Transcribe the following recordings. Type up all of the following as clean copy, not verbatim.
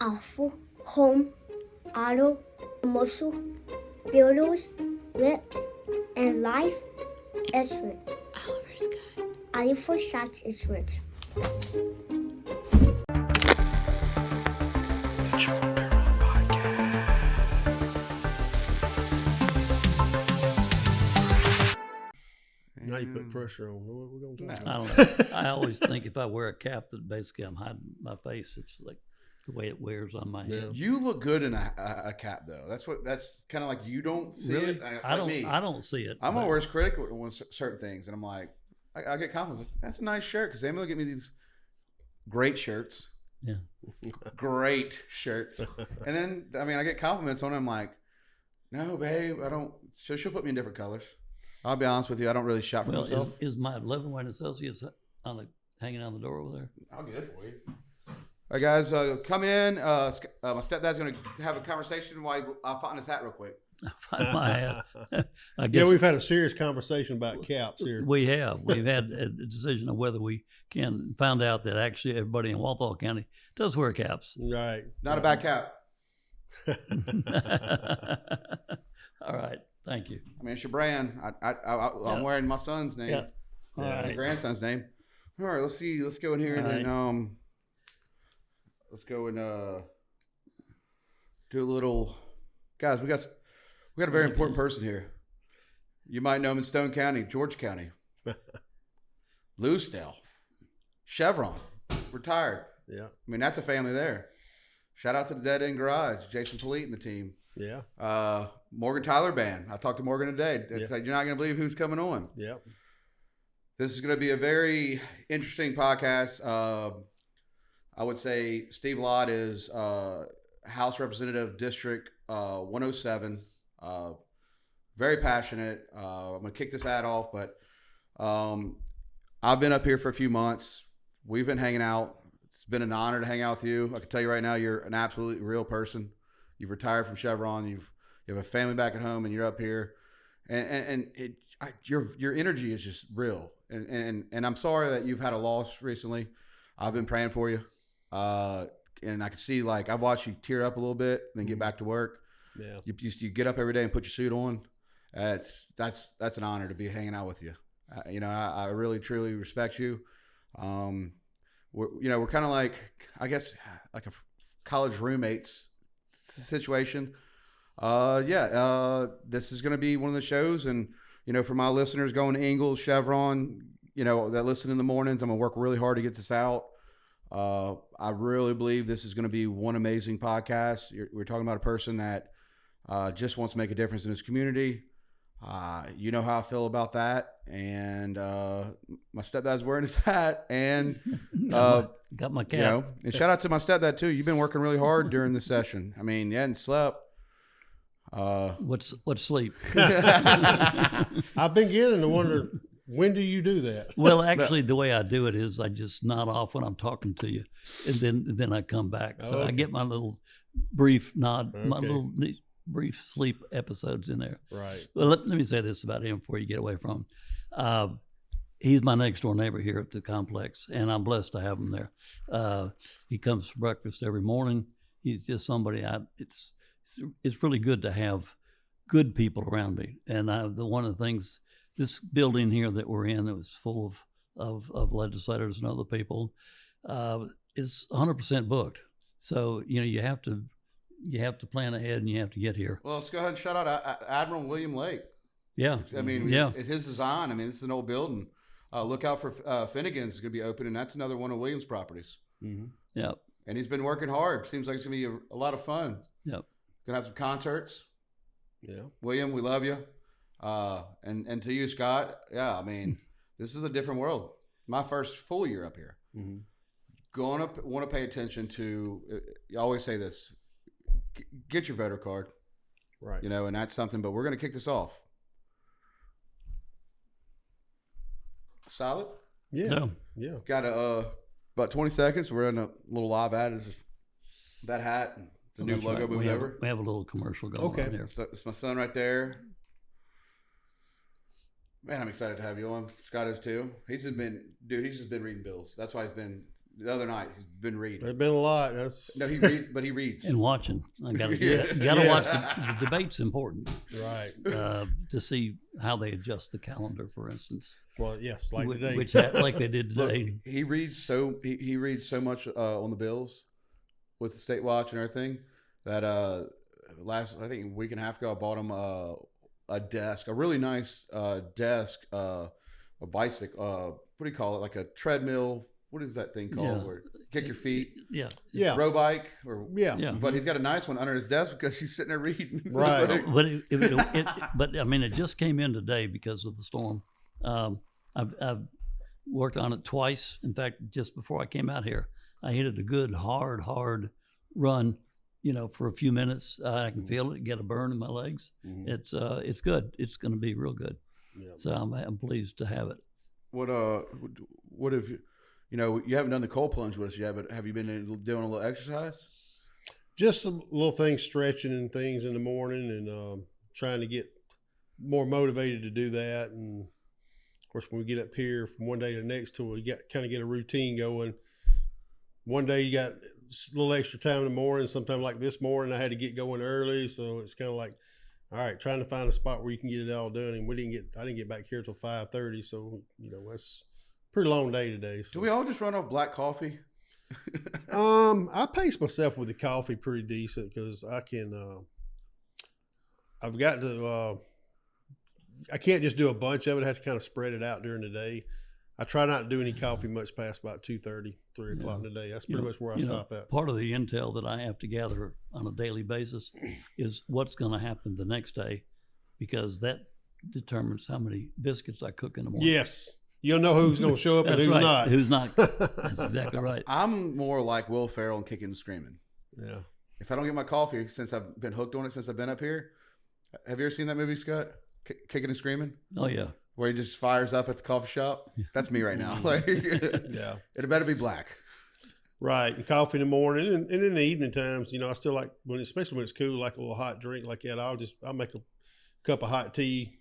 awful, home, auto, commercial, builders, reps, and life insurance. Oliver's good. Oliver Shots Insurance. Now you put pressure on. What are we going to talk I about? don't know. I always think if I wear a cap that basically I'm hiding my face, it's like the way it wears on my head. You look good in a cap, though. That's kind of like you don't see Really? it. I like don't. I don't see it. I'm but- my worst critic when certain things, and I'm like, I get compliments. Like, that's a nice shirt because they will get me these great shirts. Yeah. Great shirts, and then I get compliments on it. I'm like, no, babe, I don't. She'll put me in different colors. I'll be honest with you, I don't really shop for myself. Is my 11 White Associates hanging on the door over there? I'll get it for you. All right, guys, come in. My stepdad's going to have a conversation while I find his hat real quick. I find my hat. I guess We've had a serious conversation about caps here. we have. We've had a decision of whether we can. Found out that actually everybody in Walthall County does wear caps. Right. Not a bad cap. All right. Thank you. It's your brand. I'm wearing my son's name. Yeah. All My right. grandson's name. All right, let's see. Let's go in here All and let's go and do a little. Guys, we got a very important person here. You might know him in Stone County, George County, Lucedale, Chevron, retired. Yeah. That's a family there. Shout out to the Dead End Garage, Jason Polite and the team. Yeah. Morgan Tyler Band. I talked to Morgan today. It's Yeah. like, you're not going to believe who's coming on. Yeah. This is going to be a very interesting podcast. I would say Steve Lott is House Representative District 107. Very passionate. I'm going to kick this ad off, but I've been up here for a few months. We've been hanging out. It's been an honor to hang out with you. I can tell you right now, you're an absolutely real person. You've retired from Chevron. You have a family back at home, and you're up here, and your energy is just real. And I'm sorry that you've had a loss recently. I've been praying for you, and I can see I've watched you tear up a little bit, and then get back to work. Yeah. You get up every day and put your suit on. That's an honor to be hanging out with you. I really truly respect you. We're kind of like a college roommates situation. This is going to be one of the shows, and for my listeners going to Ingalls, Chevron, that listen in the mornings, I'm gonna work really hard to get this out. I really believe this is going to be one amazing podcast. We're talking about a person that just wants to make a difference in his community. You know how I feel about that, and my stepdad's wearing his hat, and got my cap. And shout out to my stepdad too. You've been working really hard during the session. You hadn't slept. What's sleep? I've been getting to wonder, when do you do that? Well, actually, the way I do it is I just nod off when I'm talking to you, and then I come back. So I get my little brief nod, my little brief sleep episodes in there. Right. Well, let me say this about him before you get away from him. He's my next door neighbor here at the complex, and I'm blessed to have him there. He comes for breakfast every morning. He's just somebody it's really good to have good people around me. And one of the things, this building here that we're in, that was full of legislators and other people, is 100% booked. So you have to plan ahead, and you have to get here. Well, let's go ahead and shout out Admiral William Lake. Yeah. It's his design. This is an old building. Look out for Finnegan's is going to be open, and that's another one of William's properties. Mm-hmm. Yeah. And he's been working hard. Seems like it's going to be a lot of fun. Yep. Gonna have some concerts. Yeah. William, we love you. And to you, Scott. Yeah, this is a different world. My first full year up here. Mm-hmm. Going up, want to pay attention to. You always say this: get your voter card. Right. And that's something. But we're gonna kick this off. Solid. Yeah. Yeah. Got about 20 seconds. We're in a little live ad. It's just that hat. And the new logo right. moved over. We have a little commercial going on here. So it's my son right there. Man, I'm excited to have you on. Scott is too. He's just been reading bills. That's why he's been the other night. He's been reading. There's been a lot. That's No, he reads, but he reads. And watching. I got to Yes. watch the debate's important right. to see how they adjust the calendar, for instance. Well, yes, like today. Like they did Look, today. he reads he reads so much on the bills with the state watch and everything that I think a week and a half ago I bought him a desk, a really nice desk, a bicycle. What do you call it? Like a treadmill. What is that thing called? Yeah. Where you kick your feet? Yeah. Yeah. Row bike or Yeah. Yeah. But he's got a nice one under his desk because he's sitting there reading. So Right. it's like- But I mean, it just came in today because of the storm. I've worked on it twice. In fact, just before I came out here, I hit it a good hard run. For a few minutes, I can feel it, get a burn in my legs. Mhm. It's good. It's going to be real good. Yeah. So I'm pleased to have it. What have you? You haven't done the cold plunge with us yet, but have you been doing a little exercise? Just some little things, stretching and things in the morning, and trying to get more motivated to do that. And of course, when we get up here from one day to the next, till we kind of get a routine going. One day you got a little extra time in the morning. Sometime like this morning, I had to get going early, so it's kind of like, all right, trying to find a spot where you can get it all done. And I didn't get back here till 5:30, so that's a pretty long day today. So. Do we all just run off black coffee? I pace myself with the coffee pretty decent because I can. I've got to. I can't just do a bunch of it. I have to kind of spread it out during the day. I try not to do any coffee much past about 2:30, 3 o'clock in the day. That's pretty much where I stop at. Part of the intel that I have to gather on a daily basis is what's going to happen the next day, because that determines how many biscuits I cook in the morning. Yes. You'll know who's going to show up and That's who's right. not. Who's not? That's exactly right. I'm more like Will Ferrell and kicking and screaming. Yeah. If I don't get my coffee since I've been hooked on it since I've been up here, have you ever seen that movie, Scott? Kicking and Screaming? Oh yeah. Where he just fires up at the coffee shop? That's me right now. Like, Yeah. it better be black. Right. And coffee in the morning and in the evening times, I still like especially when it's cool, like a little hot drink like that. I'll make a cup of hot tea,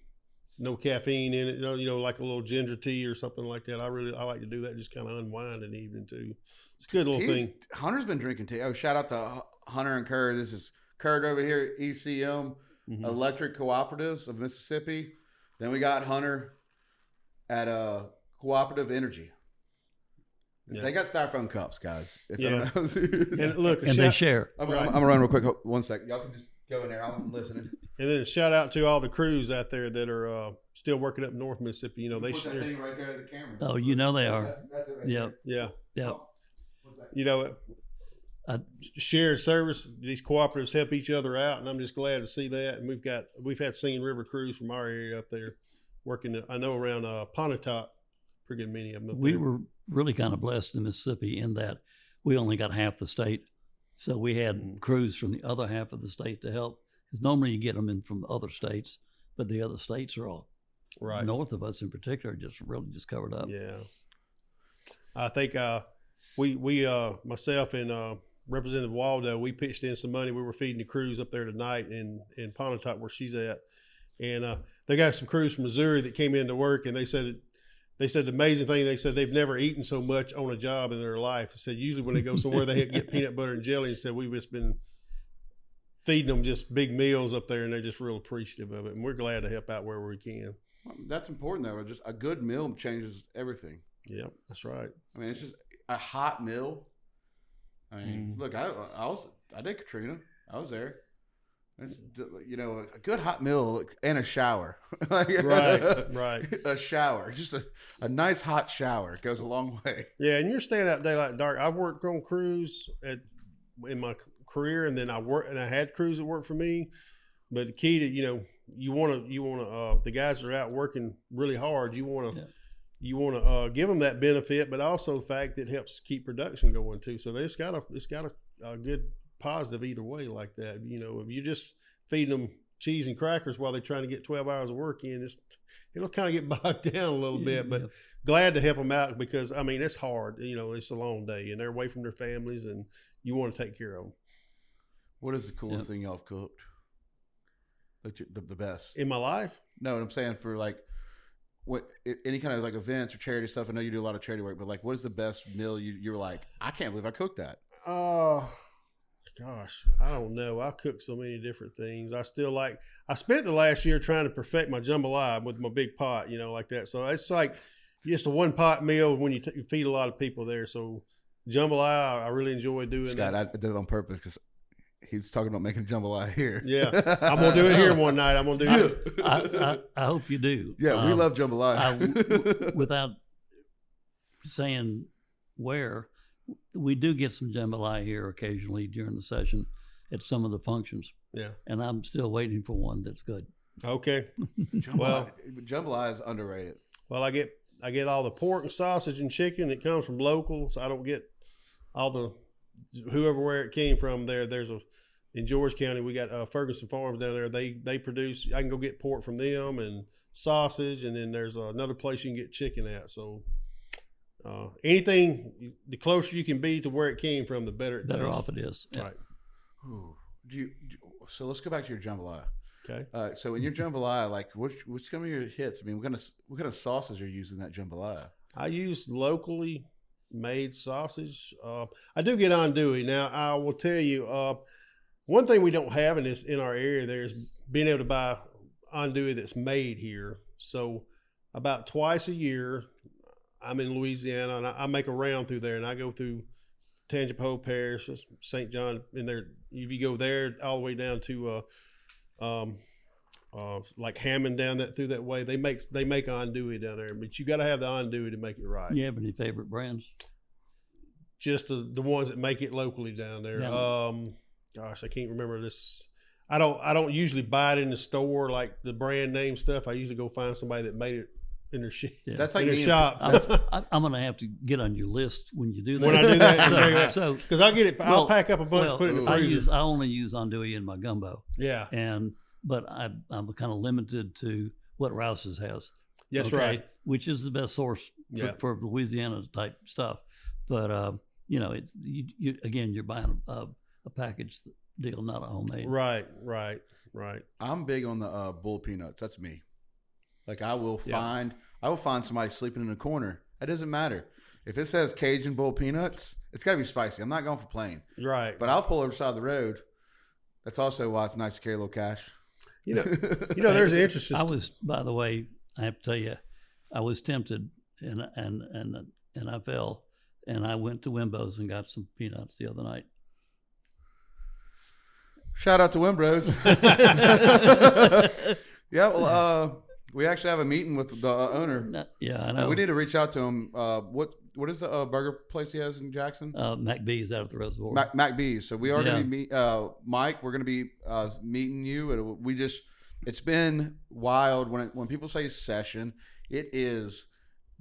no caffeine in it, like a little ginger tea or something like that. I like to do that, just kind of unwind in the evening too. It's a good little thing. Hunter's been drinking tea. Oh, shout out to Hunter and Kurt. This is Kurt over here at ECM, Electric Cooperatives of Mississippi. Then we got Hunter at Cooperative Energy. Yeah. They got styrofoam cups, guys. Yeah. And look, And they share. I'm gonna run real quick. One second. Y'all can just go in there. I'm listening. And then a shout out to all the crews out there that are still working up North Mississippi. They Put that thing right there at the camera. Oh, they are. That's it right Yeah. yeah. Yeah. What's that? Shared service. These cooperatives help each other out, and I'm just glad to see that. And we've had Singing River crews from our area up there working. I know around Pontotoc, pretty many of them. Up We there. were really kind of blessed in Mississippi in that we only got half the state, so we had crews from the other half of the state to help. Because normally you get them in from other states, but the other states are all right north of us in particular, just covered up. Yeah, I think we myself and Representative Waldo, we pitched in some money. We were feeding the crews up there tonight in Pontotoc where she's at, and they got some crews from Missouri that came in to work, and they said the amazing thing. They said they've never eaten so much on a job in their life. They said usually when they go somewhere they get peanut butter and jelly, and said we've just been feeding them just big meals up there, and they're just real appreciative of it. And we're glad to help out where we can. That's important though. Just a good meal changes everything. Yeah, that's right. I mean, it's just a hot meal. I mean, look, I did Katrina. I was there. It's, a good hot meal and a shower. Right. A shower, just a nice hot shower goes a long way. Yeah, and you're staying out daylight dark. I've worked on crews in my career, and then I had crews that worked for me. But the key to you want to the guys that are out working really hard. You want to give them that benefit, but also the fact that it helps keep production going too. So it's got a good positive either way like that. If you just feed them cheese and crackers while they're trying to get 12 hours of work in, it'll kind of get bogged down a little bit. But glad to help them out because it's hard. It's a long day and they're away from their families, and you want to take care of them. What is the coolest thing y'all have cooked? Like the best In my life? No, what I'm saying for like any kind of like events or charity stuff? I know you do a lot of charity work, but like, what is the best meal you were like, I can't believe I cooked that? Gosh, I don't know. I cook so many different things. I spent the last year trying to perfect my jambalaya with my big pot, like that. So it's like just a one pot meal when you feed a lot of people there. So jambalaya, I really enjoy doing Scott, that. I did it on purpose because he's talking about making jambalaya here. Yeah, I'm gonna do it here one night. I'm gonna do it. I hope you do. Yeah, we love jambalaya. Without saying where, we do get some jambalaya here occasionally during the session at some of the functions. Yeah, and I'm still waiting for one that's good. Okay. Jambalaya is underrated. Well, I get all the pork and sausage and chicken. It comes from local, so I don't get all the where it came from. There's in George County, we got Ferguson Farms down there. They produce. I can go get pork from them and sausage, and then there's another place you can get chicken at. So anything, the closer you can be to where it came from, the better it Better tastes. off it is. Yeah. Right. Ooh. So let's go back to your jambalaya. Okay. So in your jambalaya, like what's some of your hits? I mean, what kind of sauces are you using in that jambalaya? I use locally made sausage. I do get andouille. Now I will tell you, one thing we don't have in our area there is being able to buy andouille that's made here. So about twice a year, I'm in Louisiana and I make a round through there, and I go through Tangipahoa Parish, St. John, in there. If you go there all the way down to like Hammond down through that way, they make andouille down there, but you got to have the andouille to make it right. You have any favorite brands? Just the ones that make it locally down there. Yeah. Gosh, I can't remember this. I don't usually buy it in the store, like the brand name stuff. I usually go find somebody that made it in their Yeah. That's like in their me shop. I'm going to have to get on your list when you do that. When I do that, so because I'll get it. I'll pack up a bunch, put it in the freezer. I only use andouille in my gumbo. Yeah. But I'm kind of limited to what Rouse's has. That's right. Which is the best source for Louisiana type stuff. But it's you're buying a package deal, not a homemade. Right. I'm big on the bull peanuts. That's me. Like I will find somebody sleeping in a corner. It doesn't matter if it says Cajun bull peanuts. It's got to be spicy. I'm not going for plain. Right. But I'll pull over the side of the road. That's also why it's nice to carry a little cash. There's an interesting. By the way, I have to tell you, I was tempted and I fell, and I went to Wimbo's and got some peanuts the other night. Shout out to Wimbros. Yeah, well, we actually have a meeting with the owner. Yeah, I know. We need to reach out to him. What is the burger place he has in Jackson? McBee's out at the reservoir. McBee's. So we are going to meet Mike. We're going to be meeting you, and it's been wild when people say session. There's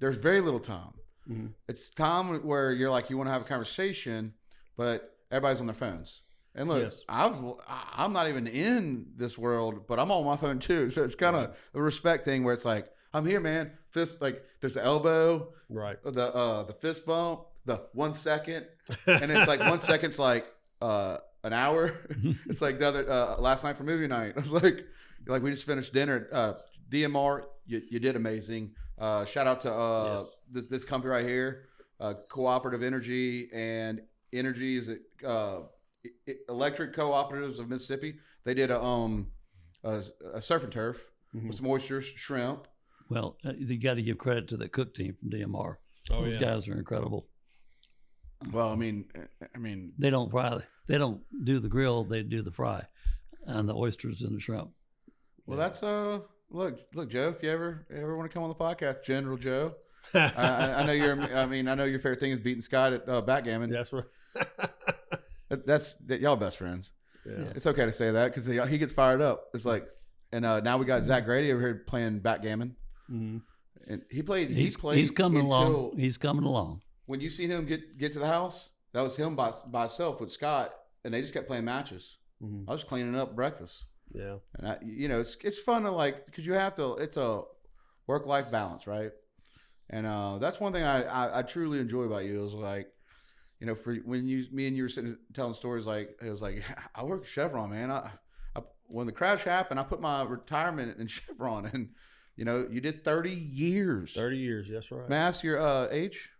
very little time. Mm-hmm. It's time where you're like you want to have a conversation, but everybody's on their phones. And look, yes. I'm not even in this world, but I'm on my phone too. So it's kind of a respect thing where it's like, I'm here, man. Fist, like there's the elbow, right? The fist bump, the 1 second, and it's like 1 second's like an hour. It's like the other last night for movie night. I was like we just finished dinner. DMR, you did amazing. Shout out to this company right here, Cooperative Energy, and Energy is Electric Cooperatives of Mississippi. They did a surf and turf with some oysters, shrimp. Well, you got to give credit to the cook team from DMR. Those guys are incredible. Well, I mean, they don't fry. They don't do the grill. They do the fry, and the oysters and the shrimp. Well, that's look, Joe. If you ever want to come on the podcast, General Joe. I know your favorite thing is beating Scott at backgammon. That's right. That's y'all best friends. Yeah. It's okay to say that because he gets fired up. It's like, and now we got Zach Grady over here playing backgammon, and he played. He's coming along. He's coming along. When you seen him get to the house, that was him by himself with Scott, and they just kept playing matches. I was cleaning up breakfast. Yeah, and it's fun to because you have to. It's a work-life balance, right? And that's one thing I truly enjoy about you is like. For when me and you were sitting telling stories, like it was like I work at Chevron, man. I when the crash happened, I put my retirement in Chevron, and You know, you did 30 years. 30 years, that's right. May I ask your age?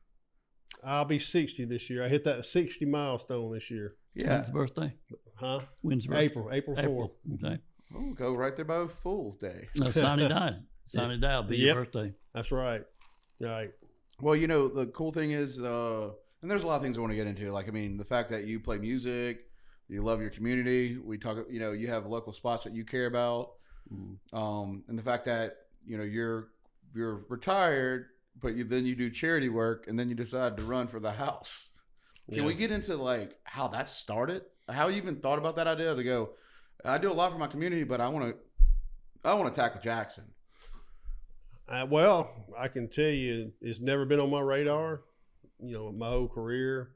I'll be 60 this year. I hit that 60 milestone this year. Yeah. When's birthday? Huh? When's birthday? April 4th. Okay. Oh, go right there by Fool's Day. No, Sonny died. Sonny died will be your birthday. That's right. Right. Well, you know, the cool thing is, and there's a lot of things I want to get into. Like, I mean, the fact that you play music, you love your community. We talk, you know, you have local spots that you care about. And the fact that, you know, you're retired, but then you do charity work, and then you decide to run for the House. Can we get into like how that started? How you even thought about that idea to go? I do a lot for my community, but I want to tackle Jackson. Well, I can tell you, it's never been on my radar. You know, my whole career.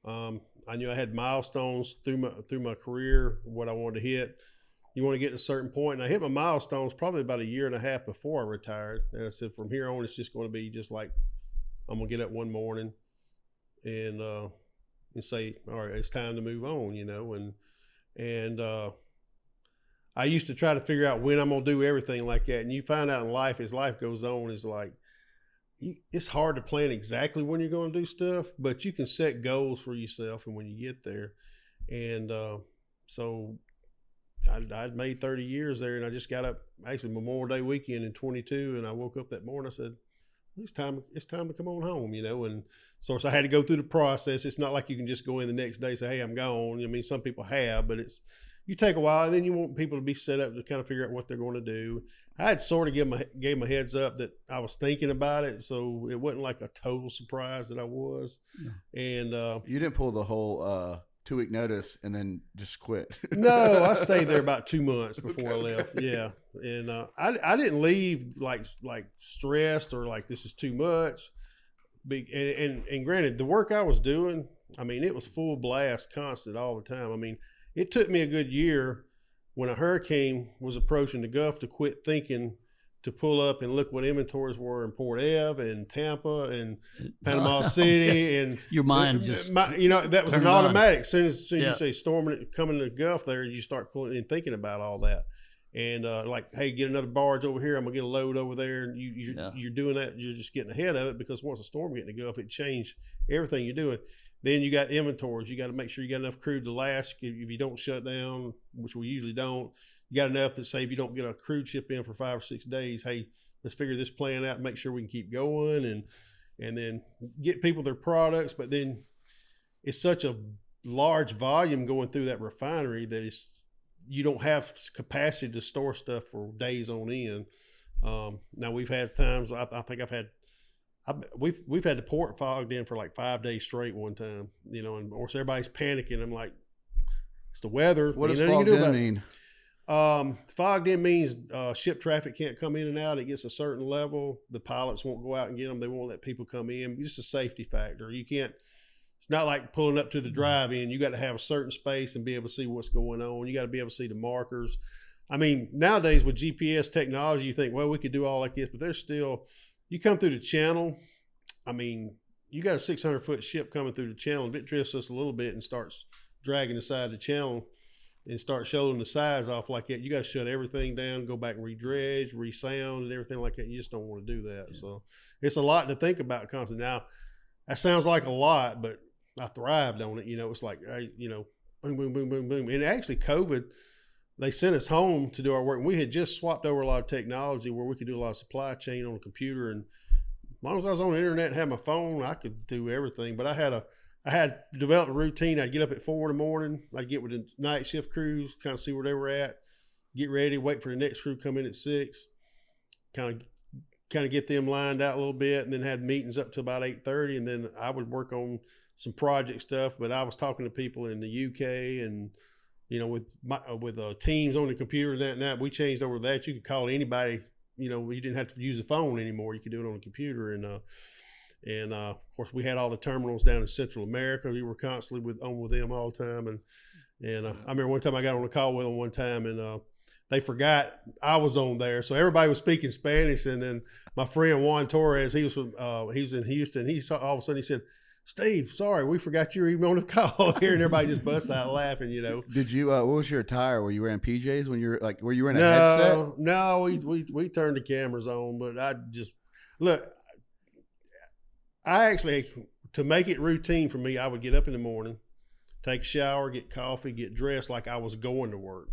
I knew I had milestones through my career, what I wanted to hit. You want to get to a certain point, and I hit my milestones probably about a year and a half before I retired. And I said, from here on, it's just going to be just like I'm gonna get up one morning and say, all right, it's time to move on, you know. And I used to try to figure out when I'm gonna do everything like that. And you find out in life, as life goes on, is like it's hard to plan exactly when you're going to do stuff, but you can set goals for yourself, and when you get there. And so I'd made 30 years there, and I just got up actually Memorial Day weekend in 22, and I woke up that morning. I said, it's time to come on home, you know. And so I had to go through the process. It's not like you can just go in the next day and say, hey, I'm gone. I mean, some people have, but you take a while, and then you want people to be set up to kind of figure out what they're going to do. I had sort of gave my heads up that I was thinking about it, so it wasn't like a total surprise that I was. Yeah. And you didn't pull the whole 2-week notice and then just quit. No, I stayed there about 2 months before I left. Yeah. And I didn't leave like stressed or like this is too much. And granted, the work I was doing, I mean, it was full blast, constant all the time. I mean, it took me a good year when a hurricane was approaching the Gulf to quit thinking to pull up and look what inventories were in Port Eve and Tampa and Panama City. And your mind just, you know, that was an automatic. As soon as you say storming, coming to the Gulf there, you start pulling and thinking about all that. And like, hey, get another barge over here. I'm gonna get a load over there. And you're doing that. You're just getting ahead of it, because once a storm get in the Gulf, it changed everything you're doing. Then you got inventories. You got to make sure you got enough crude to last. If you don't shut down, which we usually don't, you got enough that say if you don't get a crude ship in for 5 or 6 days, hey, let's figure this plan out and make sure we can keep going, and then get people their products. But then it's such a large volume going through that refinery that you don't have capacity to store stuff for days on end. Now we've had times, I think we've had the port fogged in for like 5 days straight one time, you know, and of course everybody's panicking. I'm like, it's the weather. What does fogged in mean? Fogged in means ship traffic can't come in and out. It gets a certain level. The pilots won't go out and get them. They won't let people come in. Just a safety factor. You can't. It's not like pulling up to the drive-in. You got to have a certain space and be able to see what's going on. You got to be able to see the markers. I mean, nowadays with GPS technology, you think, well, we could do all like this, but there's still. You come through the channel. I mean, you got a 600-foot ship coming through the channel. If it drifts us a little bit and starts dragging the side of the channel and start showing the sides off like that, you got to shut everything down, go back and redredge, resound, and everything like that. You just don't want to do that. Yeah. So it's a lot to think about constantly. Now, that sounds like a lot, but I thrived on it. You know, it's like, you know, boom, boom, boom, boom, boom. And actually, COVID, they sent us home to do our work. And we had just swapped over a lot of technology where we could do a lot of supply chain on a computer. And as long as I was on the internet and had my phone, I could do everything. But I had developed a routine. I'd get up at 4 in the morning. I'd get with the night shift crews, kind of see where they were at, get ready, wait for the next crew to come in at 6, kind of get them lined out a little bit, and then had meetings up to about 8:30. And then I would work on some project stuff. But I was talking to people in the UK and, you know, with Teams on the computer and that, we changed over to that. You could call anybody, you know, you didn't have to use the phone anymore. You could do it on the computer. And of course, we had all the terminals down in Central America. We were constantly on with them all the time. And I remember one time I got on a call with them one time, and they forgot I was on there. So everybody was speaking Spanish. And then my friend Juan Torres, he was in Houston. All of a sudden he said, Steve, sorry, we forgot you were even on the call here, and everybody just busts out laughing. Did you? What was your attire? Were you wearing PJs when you were like? Were you wearing a headset? No, we turned the cameras on, but I just look. I actually, to make it routine for me, I would get up in the morning, take a shower, get coffee, get dressed like I was going to work.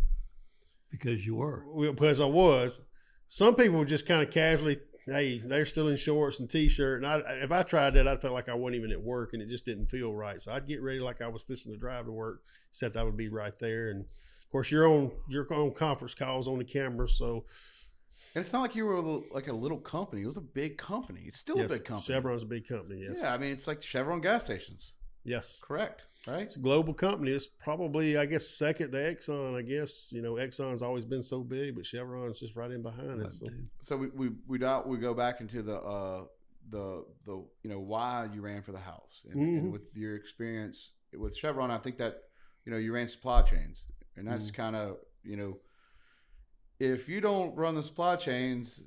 Because you were. Because I was. Some people would just kind of casually, hey, they're still in shorts and T-shirt. And if I tried that, I felt like I wasn't even at work, and it just didn't feel right. So I'd get ready like I was fixing to drive to work, except I would be right there. And of course, you're on conference calls on the camera, so. And it's not like you were like a little company. It was a big company. It's still a big company. Chevron's a big company, yes. Yeah, I mean, it's like Chevron gas stations. Yes. Correct, right? It's a global company. It's probably, I guess, second to Exxon. I guess, Exxon's always been so big, but Chevron's just right in behind it. So we go back into the why you ran for the House. And with your experience with Chevron, I think that, you ran supply chains. And that's kind of, if you don't run the supply chains,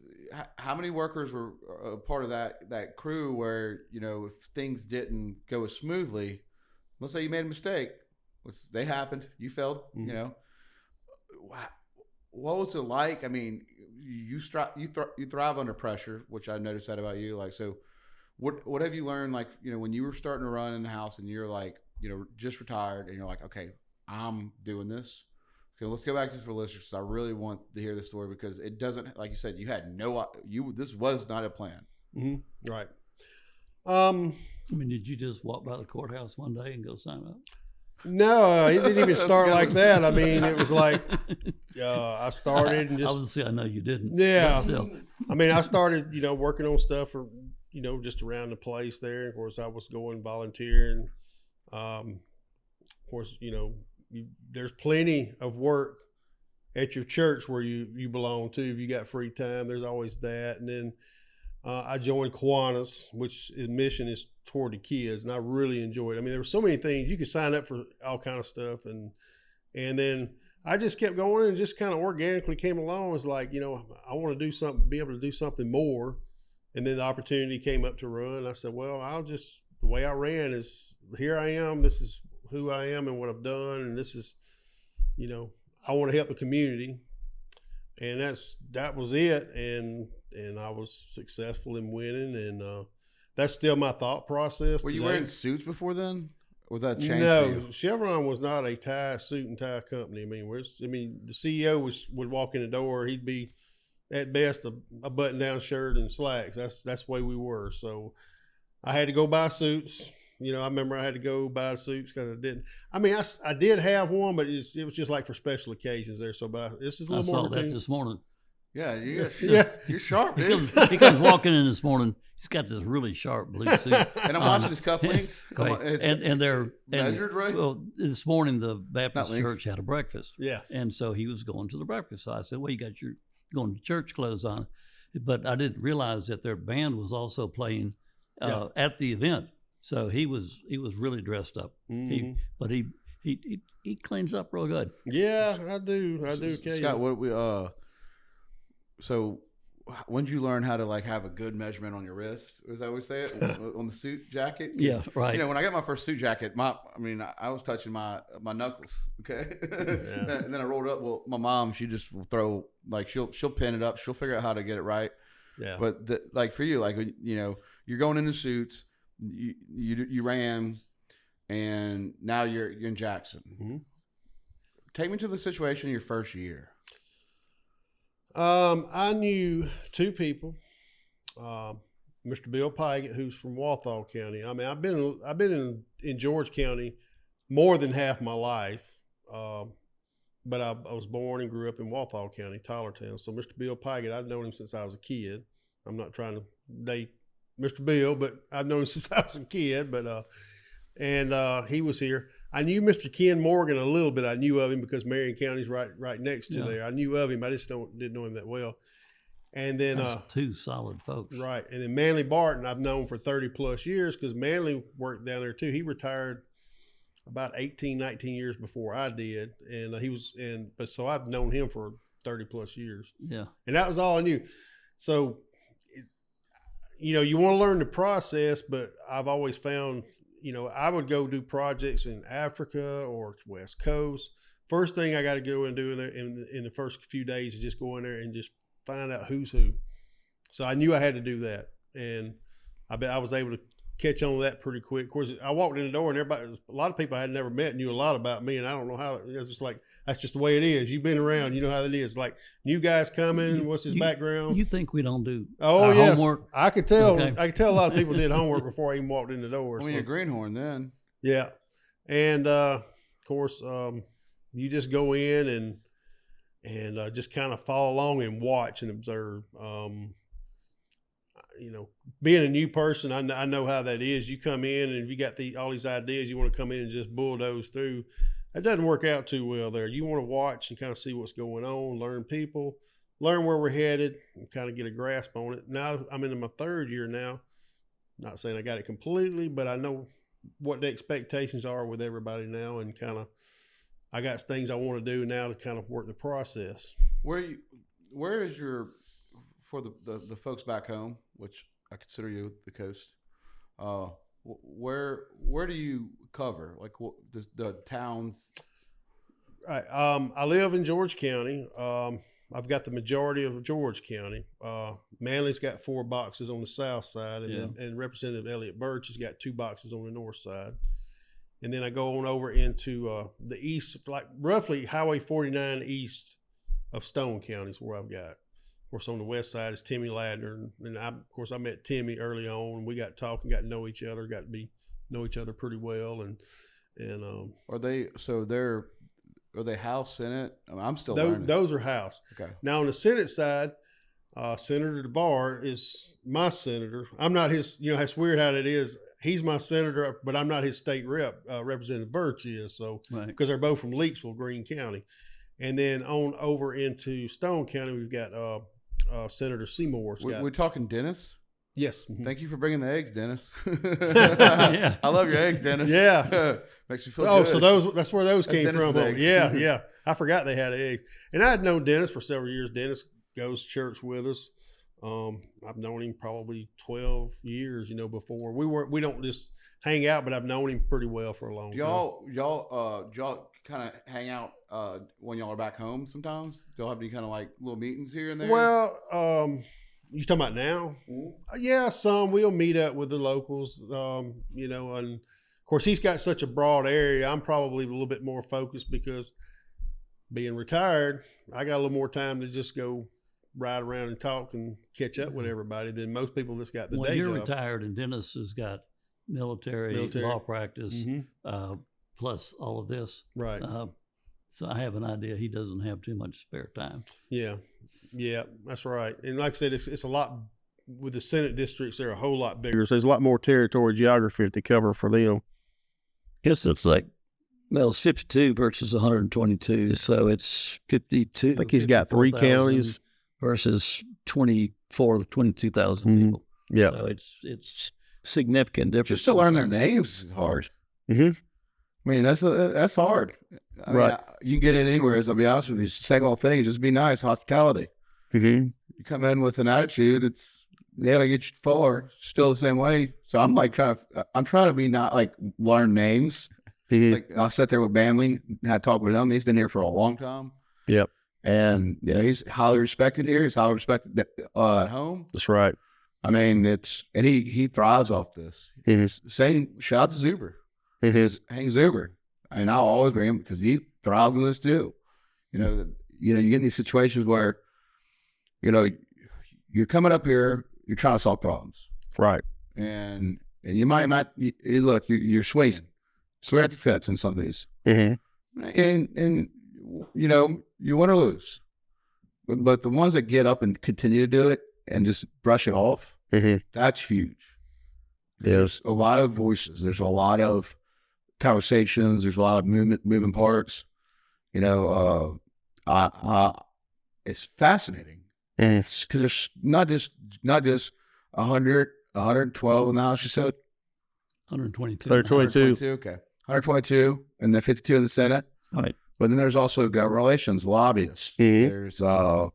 how many workers were a part of that crew where, if things didn't go as smoothly, let's say you made a mistake, they happened, you failed, what was it like? I mean, you thrive under pressure, which I noticed that about you. Like, so what have you learned? Like, when you were starting to run in the house and you're like, just retired and you're like, okay, I'm doing this. Okay, let's go back to this for listeners, because I really want to hear the story, because it doesn't, like you said, you had this was not a plan. Mm-hmm. Right. I mean, did you just walk by the courthouse one day and go sign up? No, it didn't even start like that. I mean, it was like I started and just. Obviously, I know you didn't. Yeah. I mean, I started, working on stuff for, just around the place there. Of course, I was going volunteering. Of course, there's plenty of work at your church where you belong to. If you got free time, there's always that. And then I joined Kiwanis, which mission is toward the kids, and I really enjoyed it. I mean, there were so many things you could sign up for, all kind of stuff, and then I just kept going and just kind of organically came along. It's like, I want to do something, be able to do something more, and then the opportunity came up to run. I said, well, the way I ran is, here I am. This is who I am and what I've done, and this is, I want to help the community, and that was it. And I was successful in winning, and that's still my thought process. Were you wearing suits before then? Or was that changed? No, Chevron was not a suit and tie company. I mean, the CEO would walk in the door. He'd be at best a button-down shirt and slacks. That's the way we were. So I had to go buy suits. I remember I had to go buy the suits because I didn't. I mean, I did have one, but it was just like for special occasions there. So, but this is a little more routine. I saw that this morning. Yeah, yeah, you're sharp, dude. He comes walking in this morning. He's got this really sharp blue suit, and I'm watching his cufflinks. Right. And they're measured, right? Well, this morning the Baptist church had a breakfast. Yes, and so he was going to the breakfast. So I said, "Well, you got your going to church clothes on," but I didn't realize that their band was also playing at the event. So he was really dressed up. Mm-hmm. He cleans up real good. Yeah, I do. Scott, what so when did you learn how to have a good measurement on your wrist? Is that what we say it on the suit jacket? Yeah, right. When I got my first suit jacket, I was touching my knuckles. Okay, yeah. and then I rolled up. Well, my mom, she just will throw she'll pin it up. She'll figure out how to get it right. Yeah. But for you, you're going into suits. You ran, and now you're in Jackson. Mm-hmm. Take me to the situation your first year. I knew two people, Mr. Bill Pygott, who's from Walthall County. I mean, I've been in George County more than half my life, but I was born and grew up in Walthall County, Tylertown. So Mr. Bill Pygott, I've known him since I was a kid. I'm not trying to date Mr. Bill, but I've known him since I was a kid. But he was here. I knew Mr. Ken Morgan a little bit. I knew of him because Marion County's right next to there. I knew of him. I just didn't know him that well. And then two solid folks, right? And then Manley Barton, I've known for 30 plus years because Manley worked down there too. He retired about 18, 19 years before I did, and so I've known him for 30 plus years. Yeah, and that was all I knew. So, you want to learn the process, but I've always found I would go do projects in Africa or West Coast. First thing I got to go and do in the first few days is just go in there and just find out who's who. So I knew I had to do that, and I was able to catch on to that pretty quick. Of course, I walked in the door and a lot of people I had never met knew a lot about me, and I don't know how. It was just like, that's just the way it is. You've been around, you know how it is. Like, new guys coming, what's his background? You think we don't do homework? I could tell. Okay. I could tell a lot of people did homework before I even walked in the door. You're a greenhorn then. Yeah, and of course, you just go in and just kind of follow along and watch and observe. Being a new person, I know how that is. You come in and if you got all these ideas, you want to come in and just bulldoze through. That doesn't work out too well there. You want to watch and kind of see what's going on, learn people, learn where we're headed, and kind of get a grasp on it. Now I'm in my third year now. Not saying I got it completely, but I know what the expectations are with everybody now, and kind of I got things I want to do now to kind of work the process. Where is your, for the folks back home, which I consider you the coast, where do you cover? Like, what the towns? Right. I live in George County. I've got the majority of George County. Manly's got 4 boxes on the south side, and Representative Elliott Birch has got 2 boxes on the north side. And then I go on over into the east, like roughly Highway 49 east of Stone County is where I've got. Of course, on the west side is Timmy Ladner, and I met Timmy early on. We got talking, got to know each other, know each other pretty well, and are they House, Senate? I mean, I'm still learning. Those are House. Okay. Now on the Senate side, Senator DeBar is my senator. I'm not his. It's weird how that is. He's my senator, but I'm not his state rep. Representative Birch is, so because they're both from Leakesville, Greene County. And then on over into Stone County, we've got Senator Seymour. We're talking Dennis? Yes. Thank you for bringing the eggs, Dennis. Yeah. I love your eggs, Dennis. Yeah. Makes me feel good. So that's where those came Dennis's from. eggs. Yeah. I forgot they had eggs. And I had known Dennis for several years. Dennis goes to church with us. I've known him probably 12 years, before. We don't just hang out, but I've known him pretty well for a long time. Y'all kind of hang out when y'all are back home sometimes? Do y'all have any kind of like little meetings here and there? Well, you talking about now? Mm-hmm. Yeah, some. We'll meet up with the locals, and of course he's got such a broad area. I'm probably a little bit more focused because being retired, I got a little more time to just go ride around and talk and catch up with everybody than most people that's got the day job. You're retired, and Dennis has got military. Law practice, plus all of this. Right. So I have an idea he doesn't have too much spare time. Yeah, that's right. And like I said, it's a lot with the Senate districts. They're a whole lot bigger. So there's a lot more territory geography to cover for them. Guess it's like, it's 52 versus 122. So it's 52. I think he's got 3 counties versus 22,000 people. Yeah. So it's significant difference. Just to learn their names is hard. Mm-hmm. I mean, that's hard. I mean, you can get in anywhere, I'll be honest with you. It's the same old thing. Just be nice, hospitality. Mm-hmm. You come in with an attitude, they get you forward, still the same way. So I'm like trying to be not like learn names. Mm-hmm. Like I'll sit there with Bamley, had talk with him. He's been here for a long time. Yep. And he's highly respected here. He's highly respected at home. That's right. I mean, he thrives off this. Mm-hmm. Saying shout out to Zuber. Hank Zuber. And I'll always bring him because he thrives on this too. You get in these situations where, you're coming up here, you're trying to solve problems. Right. And you might not, look, you're swaying. Swear at the fence in some of these. Mm-hmm. And you win or lose. But the ones that get up and continue to do it and just brush it off, that's huge. There's a lot of voices. There's a lot of conversations. There's a lot of moving parts. It's fascinating. It's because there's not just 100, 112 now. She said 122. 122. Okay, 122, and then 52 in the Senate. Right. But then there's also government relations, lobbyists. Mm-hmm.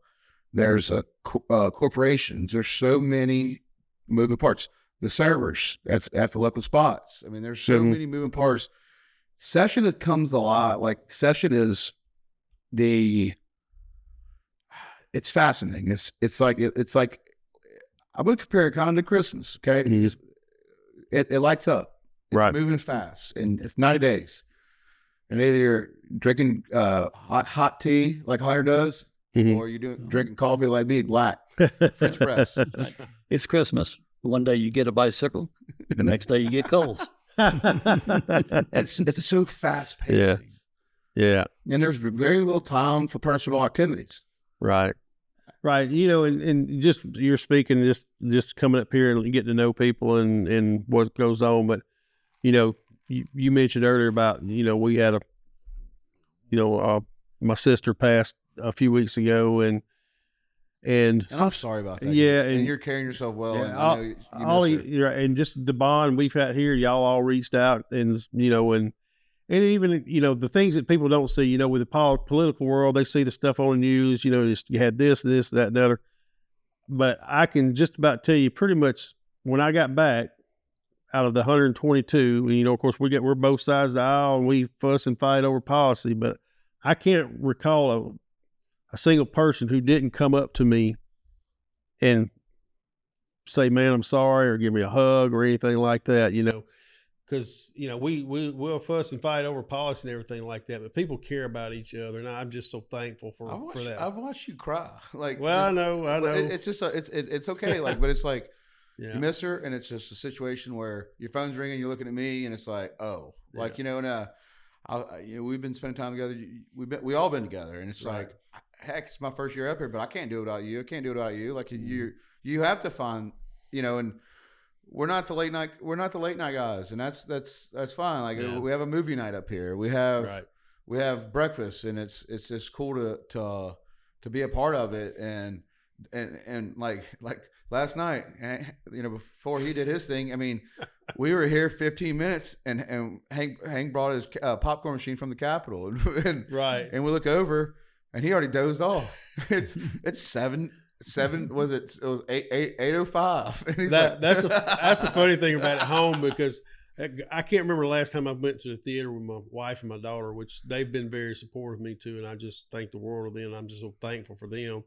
There's corporations. There's so many moving parts. the servers at the local spots. I mean, there's so many moving parts. Session, it comes a lot. Like Session is it's fascinating. It's like I'm gonna compare it kind of to Christmas. Okay, it lights up. It's moving fast, and it's 90 days. And either you're drinking hot tea like Hunter does, or you're drinking coffee like me, black French press. It's Christmas. One day you get a bicycle, the next day you get coals. It's so fast paced. Yeah. And there's very little time for personal activities. Right. You know, and just you're speaking, just coming up here and getting to know people and what goes on. But, you know, you mentioned earlier about, you know, we had my sister passed a few weeks ago, and I'm sorry about that. Yeah, and you're carrying yourself well. Yeah, and I know you miss her. and just the bond we've had here, y'all all reached out, and you know, and even, you know, the things that people don't see, you know, with the political world, they see the stuff on the news, you know, you had this, that, and the other. But I can just about tell you pretty much when I got back out of the 122, and, you know, of course we're both sides of the aisle and we fuss and fight over policy, but I can't recall a single person who didn't come up to me and say, man, I'm sorry, or give me a hug or anything like that, you know, because, you know, we'll fuss and fight over policy and everything like that, but people care about each other. And I'm just so thankful for that. I've watched you cry. Like, well, I know. It's just, it's okay. Like, but it's like, yeah. You miss her, and it's just a situation where your phone's ringing, you're looking at me, and it's like, oh, like, you know, and you know, we've been spending time together. We all been together, and it's like, heck, it's my first year up here, but I can't do it without you. I can't do it without you. Like you have to find, you know, and we're not the late night guys, and that's fine. Like we have a movie night up here. We have breakfast, and it's just cool to be a part of it, and like last night, you know, before he did his thing, I mean, we were here 15 minutes, and Hank brought his popcorn machine from the Capitol, and we look over, and he already dozed off. It's 7. Was it? It was 8:05. And that's the funny thing about at home, because I can't remember the last time I went to the theater with my wife and my daughter, which they've been very supportive of me too, and I just thank the world of them. I'm just so thankful for them.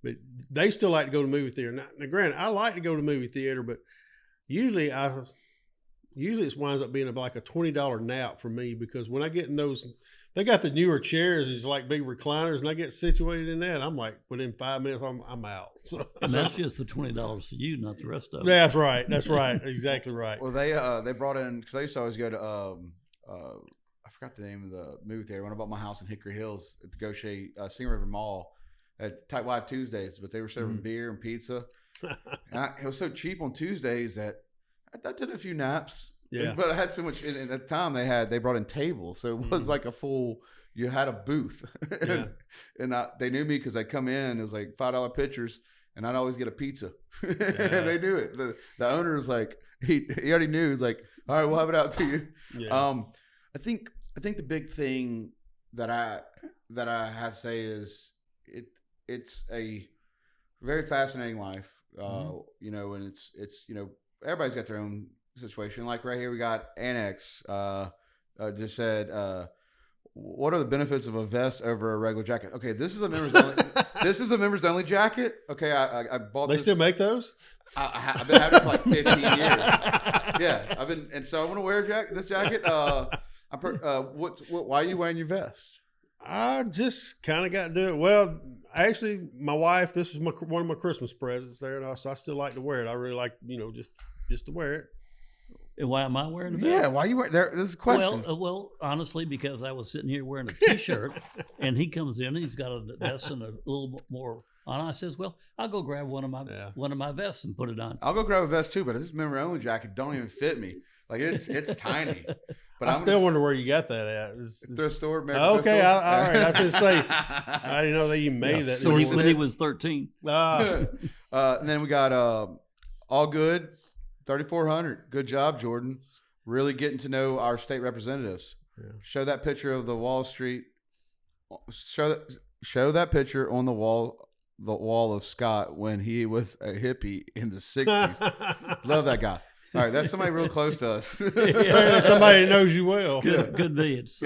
But they still like to go to the movie theater. Now, granted, I like to go to the movie theater, but usually it winds up being like a $20 nap for me, because when I get in those, they got the newer chairs, it's like big recliners, and I get situated in that, I'm like, within 5 minutes, I'm out. So, and that's just the $20 to you, not the rest of it. That's right. Exactly right. Well, they brought in, because I used to always go to I forgot the name of the movie theater when I bought my house in Hickory Hills at the Gaucher Sing River Mall at Tight Wide Tuesdays, but they were serving beer and pizza. And it was so cheap on Tuesdays that I did a few naps. Yeah. But I had so much, and at the time they brought in tables. So it was like you had a booth. And they knew me because I'd come in, it was like $5 pitchers, and I'd always get a pizza. And they knew it. The owner was like, he already knew. He was like, all right, we'll have it out to you. Yeah. I think the big thing that I have to say is it's a very fascinating life. You know, and it's you know, everybody's got their own situation. Like right here, we got Annex just said, what are the benefits of a vest over a regular jacket? Okay, this is a members only. This is a members only jacket. Okay, I bought. They still make those? I've been having it for like 15 years. Yeah, and so I want to wear this jacket. Why are you wearing your vest? I just kind of got to do it. Well, actually, my wife, this was one of my Christmas presents there, and so I still like to wear it. I really like, you know, just to wear it. And why am I wearing a vest? Yeah, why are you wearing there? This is a question. Well, honestly, because I was sitting here wearing a T-shirt, and he comes in and he's got a vest and a little more on. I says, "Well, I'll go grab one of my vests and put it on." I'll go grab a vest too, but this member only jacket don't even fit me. Like it's tiny. But I still wonder where you got that at. Thrift store. Okay, all right. I was going to say, I didn't know they even made that. When he was 13. And then we got All Good, 3,400. Good job, Jordan. Really getting to know our state representatives. Yeah. Show that picture of the Wall Street. Show that picture on the wall of Scott when he was a hippie in the 60s. Love that guy. All right, that's somebody real close to us. Apparently somebody that knows you well. Could be. It's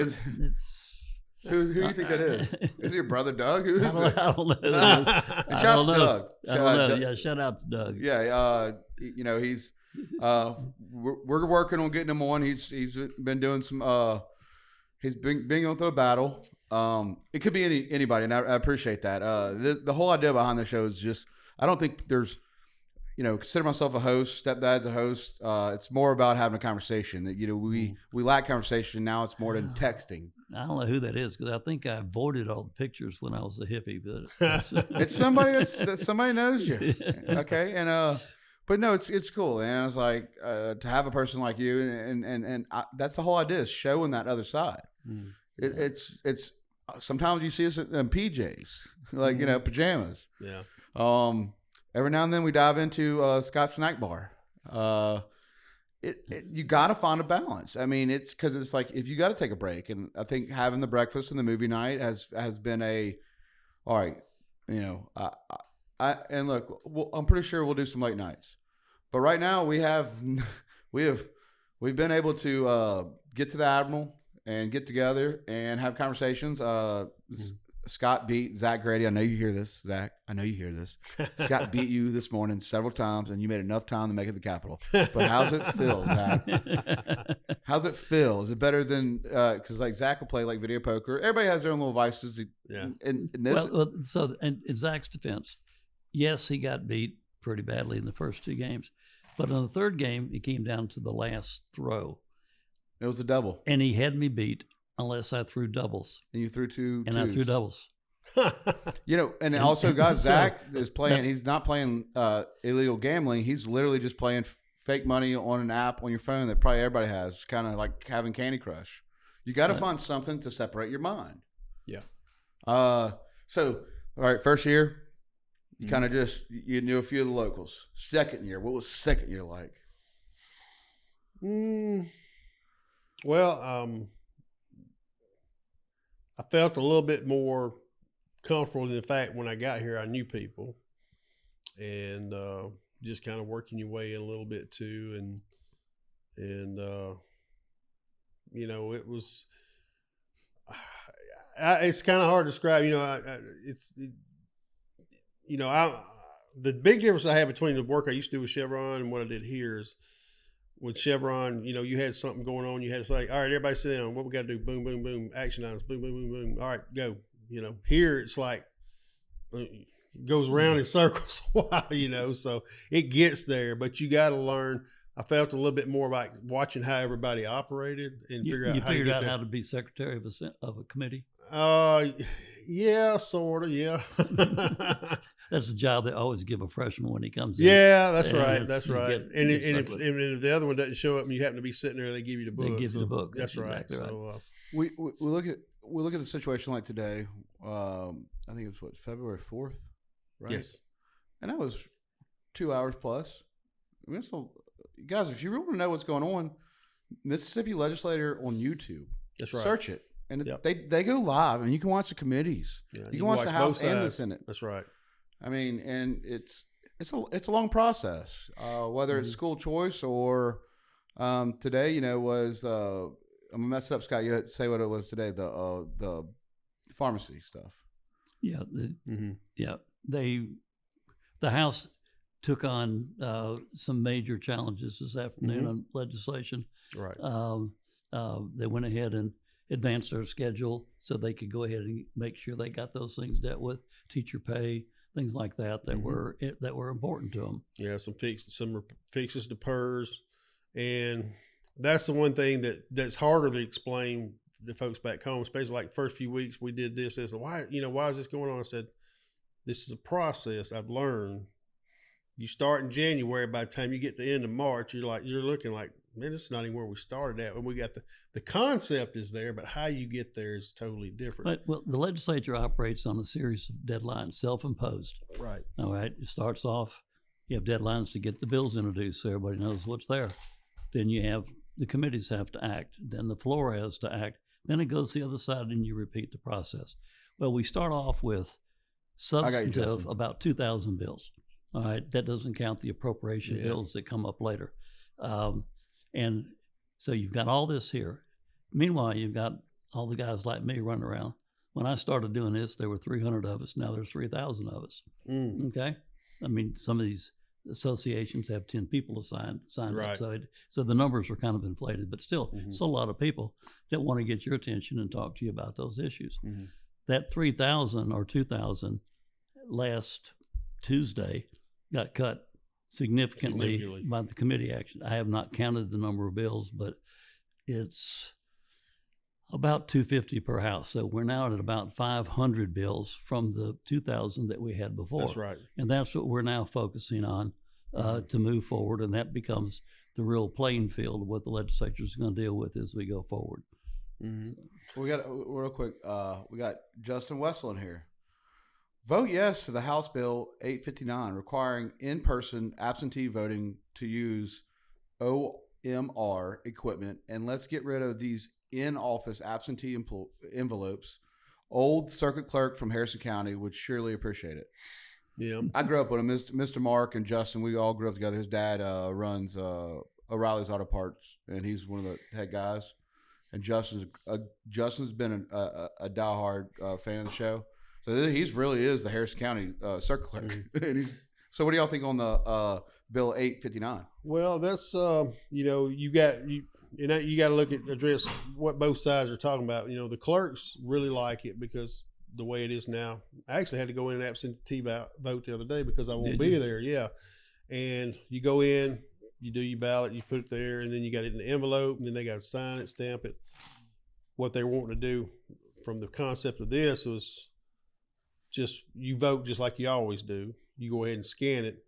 Who do you think that is? Is it your brother Doug? Who is I it? don't know. And I shout out don't to know. Doug. I don't know. Yeah, shout out to Doug. Yeah, you know, he's we're working on getting him on. He's been doing some he's been going through a battle. It could be anybody, and I appreciate that. The whole idea behind the show is just, I don't think there's, you know, consider myself a host, stepdad's a host. It's more about having a conversation. That, you know, we lack conversation now. It's more than texting. I don't know who that is because I think I avoided all the pictures when I was a hippie. But It's somebody that somebody knows you. Okay, and but no, it's cool. And I was like, to have a person like you, and that's the whole idea, is showing that other side. It's sometimes you see us in PJs, like, you know, pajamas. Yeah. Every now and then we dive into Scott's Snack Bar. You got to find a balance. I mean, it's because it's like, if you got to take a break, and I think having the breakfast and the movie night has been all right. You know, and look, I'm pretty sure we'll do some late nights, but right now we've been able to get to the Admiral and get together and have conversations. Scott beat Zach Grady. I know you hear this, Zach. I know you hear this. Scott beat you this morning several times, and you made enough time to make it to the Capitol. But how's it feel, Zach? How's it feel? Is it better than because like Zach will play like video poker. Everybody has their own little vices. Yeah. And this, well, so in Zach's defense, yes, he got beat pretty badly in the first two games, but in the third game, it came down to the last throw, it was a double, and he had me beat unless I threw doubles, and you threw two. and I threw doubles. You know, and also, guys, Zach is playing. He's not playing illegal gambling. He's literally just playing fake money on an app on your phone that probably everybody has. Kind of like having Candy Crush. You got to find something to separate your mind. Yeah. So, all right, first year, you kind of just you knew a few of the locals. Second year, what was second year like? Well, I felt a little bit more comfortable in the fact when I got here, I knew people, and just kind of working your way in a little bit too. And you know, it was, it's kind of hard to describe, you know, the big difference I have between the work I used to do with Chevron and what I did here is, with Chevron, you know, you had something going on. You had to say, all right, everybody sit down. What we got to do? Boom, boom, boom. Action items. Boom, boom, boom, boom. All right, go. You know, here it's like, it goes around in circles a while, you know, so it gets there, but you got to learn. I felt a little bit more about watching how everybody operated and figure out You how figured to get out there. how to be secretary of a committee. Yeah, sort of. Yeah. That's a job they always give a freshman when he comes in. Yeah, that's And right. it's- That's you right. get- And you if, get stuck with if the other one doesn't show up and you happen to be sitting there, they give you the book. They give you the book. That's That's right. exactly right. So, We look at the situation like today. I think it was February 4th, right? yes. And that was 2 hours plus. I mean, guys, if you really want to know what's going on, Mississippi Legislator on YouTube, That's right. search it, and Yep. they go live, and you can watch the committees. Yeah, You can watch the House both and the sides. Senate. That's right. I mean, and it's a long process. Whether it's school choice or today, you know, was I'm gonna mess it up, Scott. You had to say what it was today. The pharmacy stuff. Yeah. Mm-hmm. Yeah. The House took on some major challenges this afternoon on legislation. Right. They went ahead and advanced their schedule so they could go ahead and make sure they got those things dealt with, teacher pay, things like that were important to them. Yeah, some fixes to PERS, and that's the one thing that's harder to explain to folks back home, especially like first few weeks we did this. Why is this going on? I said, this is a process I've learned. You start in January, by the time you get to the end of March, you're looking like, man, this is not even where we started at. When we got the concept is there, but how you get there is totally different. But well, the legislature operates on a series of deadlines, self-imposed. Right. All right. It starts off, you have deadlines to get the bills introduced so everybody knows what's there. Then you have the committees have to act. Then the floor has to act. Then it goes the other side and you repeat the process. Well, we start off with substantive Justin. about 2,000 bills. All right. That doesn't count the appropriation bills that come up later. And so you've got all this here. Meanwhile, you've got all the guys like me running around. When I started doing this, there were 300 of us. Now there's 3,000 of us. Okay? I mean, some of these associations have 10 people signed Right. up. So the numbers are kind of inflated, but still a lot of people that want to get your attention and talk to you about those issues. That 3,000 or 2,000 last Tuesday got cut significantly by the committee action. I have not counted the number of bills, but it's about 250 per house. So we're now at about 500 bills from the 2,000 that we had before. That's right. And that's what we're now focusing on to move forward. And that becomes the real playing field of what the legislature is going to deal with as we go forward. We got real quick. We got Justin Wessel in here. Vote yes to the House Bill 859 requiring in-person absentee voting to use OMR equipment, and let's get rid of these in-office absentee envelopes. Old circuit clerk from Harrison County would surely appreciate it. Yeah. I grew up with him. Mr. Mark and Justin, we all grew up together. His dad runs O'Reilly's Auto Parts, and he's one of the head guys. And Justin's been a diehard fan of the show. So he's really is the Harrison County circuit clerk. And so what do y'all think on the Bill 859? Well, that's you got to address what both sides are talking about. The clerks really like it because the way it is now. I actually had to go in and absentee vote the other day because I won't be there. Yeah, and you go in, you do your ballot, you put it there, and then you got it in the envelope, and then they got to sign it, stamp it. What they're wanting to do from the concept of this was just you vote just like you always do. You go ahead and scan it,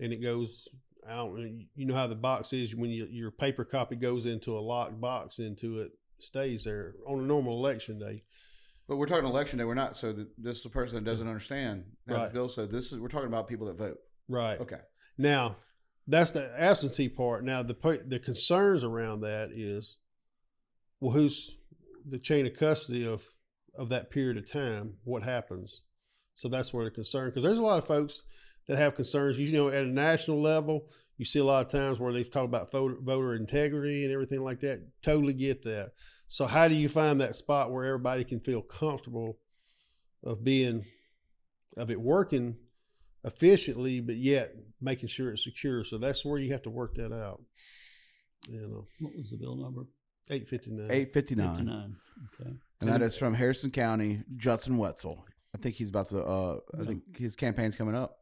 and it goes. I don't know. You know how the box is when your paper copy goes into a locked box into it, stays there on a normal election day. But we're talking election day. We're not. So this is a person that doesn't understand how Right. the bill. So we're talking about people that vote. Right. Okay. Now, that's the absentee part. Now, the concerns around that is, well, who's the chain of custody of that period of time? What happens? So that's where the concern, because there's a lot of folks that have concerns. At a national level, you see a lot of times where they've talked about voter integrity and everything like that. Totally get that. So how do you find that spot where everybody can feel comfortable of it working efficiently, but yet making sure it's secure? So that's where you have to work that out. What was the bill number? 859. 859. 59. Okay. And that is from Harrison County, Justin Wetzel. I think he's about to. I think his campaign's coming up.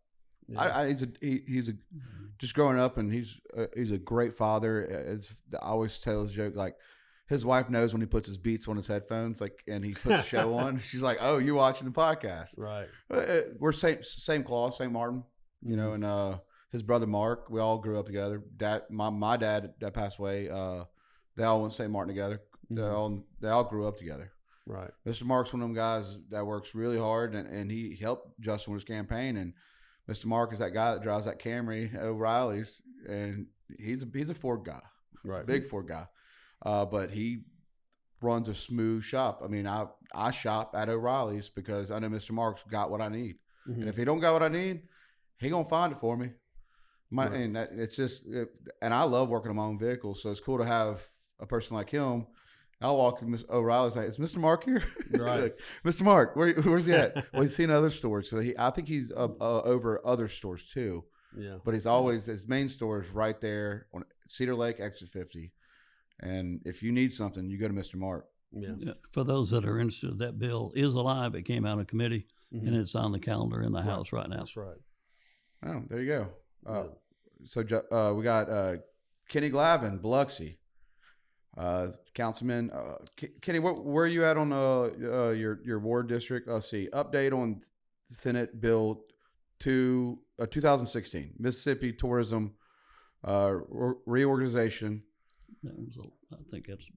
Yeah. He's just growing up, and he's a great father. I always tell this joke, like his wife knows when he puts his Beats on his headphones, like, and he puts a show on. She's like, "Oh, you watching the podcast?" Right. We're same cloth, St. Martin, and his brother Mark. We all grew up together. My dad that passed away. They all went to St. Martin together. They all grew up together. Right. Mr. Mark's one of them guys that works really hard, and he helped Justin with his campaign. And Mr. Mark is that guy that drives that Camry at O'Reilly's, and he's a Ford guy, Right. big Ford guy. But he runs a smooth shop. I mean, I shop at O'Reilly's because I know Mr. Mark's got what I need, and if he don't got what I need, he gonna find it for me. And and I love working on my own vehicle, so it's cool to have a person like him. I'll walk in Miss O'Reilly's like, "Is Mr. Mark here?" Right. Like, Mr. Mark, where's he at? Well, he's seen other stores, so I think he's over other stores too. Yeah. But his main store is right there on Cedar Lake, exit 50. And if you need something, you go to Mr. Mark. Yeah. For those that are interested, that bill is alive. It came out of committee, and it's on the calendar in the House right now. That's right. Oh, there you go. So we got Kenny Glavin, Biloxi. Councilman Kenny, where are you at on your ward district? Let's see. Update on Senate Bill 2016 Mississippi Tourism Reorganization. That was I think that's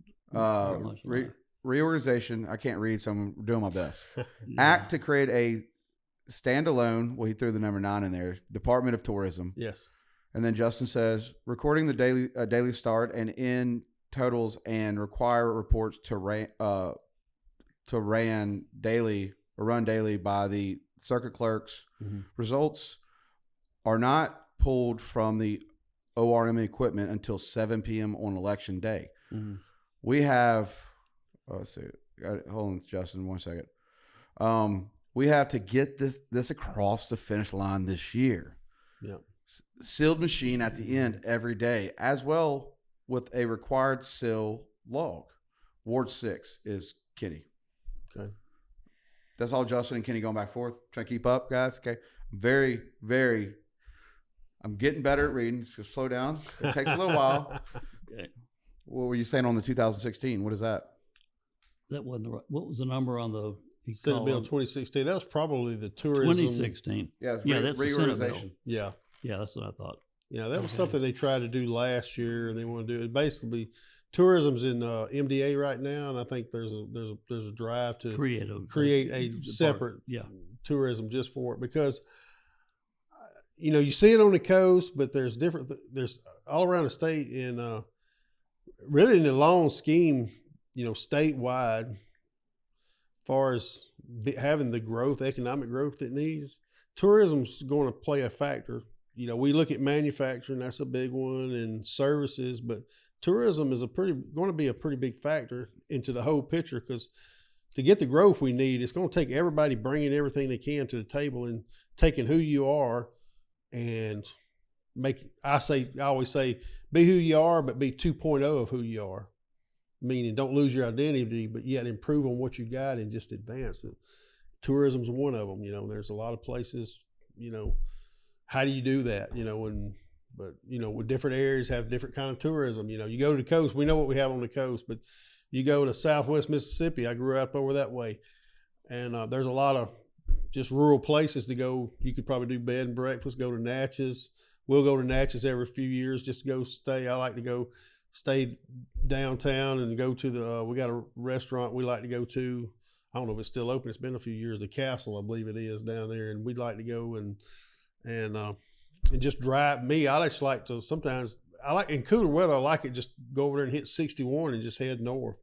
reorganization. I can't read, so I'm doing my best. Act to create a standalone. Well, he threw the number 9 in there. Department of Tourism. Yes. And then Justin says recording the daily start and end totals and require reports to run daily by the circuit clerks. Results are not pulled from the ORM equipment until 7 p.m. on election day. Mhm. We have, let's see, hold on, Justin, 1 second. We have to get this across the finish line this year. Yeah. Sealed machine at the end every day, as well with a required seal log. Ward 6 is Kenny. Okay. That's all Justin and Kenny going back and forth. Trying to keep up, guys. Okay. Very, very. I'm getting better at reading. Just slow down. It takes a little while. Okay. What were you saying on the 2016? What is that? That wasn't the right. What was the number on the Senate Bill 2016. That was probably the tourism. 2016? Yeah, it's that's the Senate bill. reorganization. Yeah. Yeah, that's what I thought. Yeah, that was something they tried to do last year, and they want to do it. Basically, tourism's in MDA right now, and I think there's a drive to create a separate tourism just for it, because you see it on the coast, but there's all around the state, and really in the long scheme, statewide, as far as having the economic growth it needs, tourism's going to play a factor. We look at manufacturing, that's a big one, and services, but tourism is going to be a pretty big factor into the whole picture, because to get the growth we need, it's going to take everybody bringing everything they can to the table and taking who you are and I always say, be who you are, but be 2.0 of who you are. Meaning don't lose your identity, but yet improve on what you got and just advance it. Tourism's one of them. There's a lot of places, how do you do that? With different areas have different kind of tourism. You go to the coast, we know what we have on the coast, but you go to Southwest Mississippi. I grew up over that way, and there's a lot of just rural places to go. You could probably do bed and breakfast, go to Natchez. We'll go to Natchez every few years just to go stay. I like to go stay downtown and go to we got a restaurant we like to go to. I don't know if it's still open. It's been a few years. The Castle, I believe it is, down there, and we'd like to go and just drive. I just like to sometimes. I like in cooler weather. I like it just go over there and hit 61 and just head north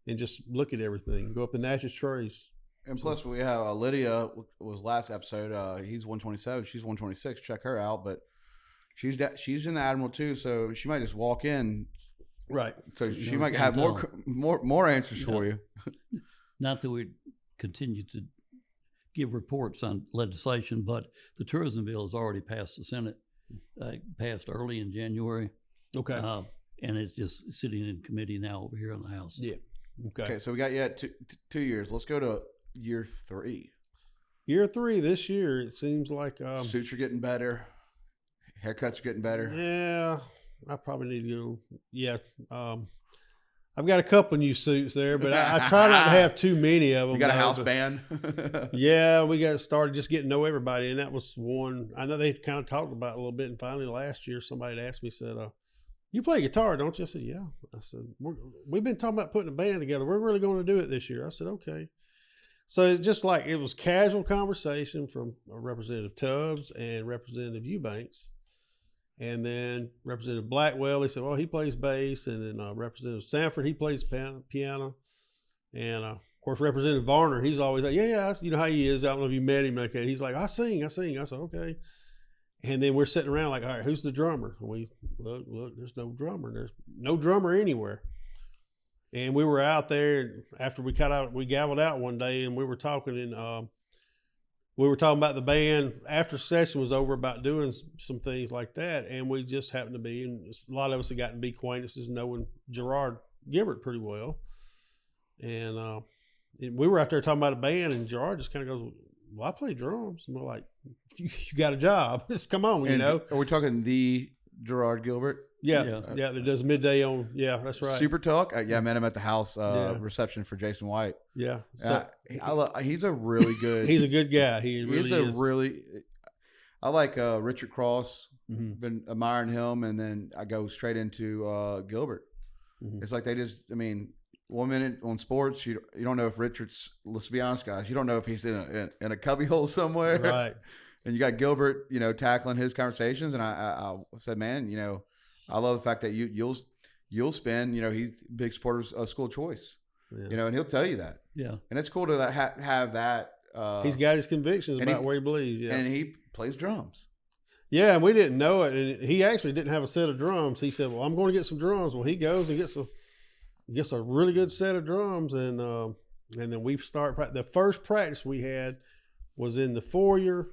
and just look at everything. Go up the Natchez Trace. And plus, we have Lydia was last episode. He's 127. She's 126. Check her out. But she's in the Admiral too, so she might just walk in. Right. So she might have more answers for you. Not that we continue to give reports on legislation, but the tourism bill has already passed the Senate. Passed early in January. Okay. And it's just sitting in committee now over here in the House. Yeah. Okay. So we got yet 2 years. Let's go to year 3. Year 3 this year. It seems like suits are getting better. Haircuts are getting better. Yeah. I probably need to go. Yeah. I've got a couple new suits there, but I try not to have too many of them. You got a house band? Yeah, we got started just getting to know everybody, and that was one. I know they kind of talked about it a little bit, and finally last year somebody asked me, said, you play guitar, don't you? I said, yeah. I said, we've been talking about putting a band together. We're really going to do it this year. I said, okay. So it's just like it was casual conversation from Representative Tubbs and Representative Eubanks. And then Representative Blackwell, they said, well, he plays bass. And then Representative Sanford, he plays piano. And, of course, Representative Varner, he's always like, yeah, you know how he is. I don't know if you met him. Okay. He's like, I sing. I said, okay. And then we're sitting around like, all right, who's the drummer? And we look, there's no drummer. There's no drummer anywhere. And we were out there after we gavelled out one day, and we were talking, and we were talking about the band after session was over about doing some things like that. And we just happened to be, and a lot of us had gotten to be acquaintances knowing Gerard Gibbert pretty well. And we were out there talking about a band, and Gerard just kind of goes, well, I play drums. And we're like, you got a job. Just come on, Are we talking the Gerard Gilbert? Yeah, that does midday on. Yeah, that's right. Super Talk. I met him at the house reception for Jason White. Yeah, so, he's a really good. He's a good guy. He really is. I like Richard Cross. Mm-hmm. Been admiring him, and then I go straight into Gilbert. Mm-hmm. It's like they just. I mean, 1 minute on sports, you don't know if Richard's. Let's be honest, guys. You don't know if he's in a cubbyhole somewhere, right? And you got Gilbert, tackling his conversations, and I said, man, I love the fact that you'll spend, he's a big supporter of school choice, and he'll tell you that. Yeah. And it's cool to have that. He's got his convictions about where he believes. Yeah. And he plays drums. Yeah, and we didn't know it. And he actually didn't have a set of drums. He said, "Well, I'm going to get some drums." Well, he goes and gets a really good set of drums, and then we start. The first practice we had was in the foyer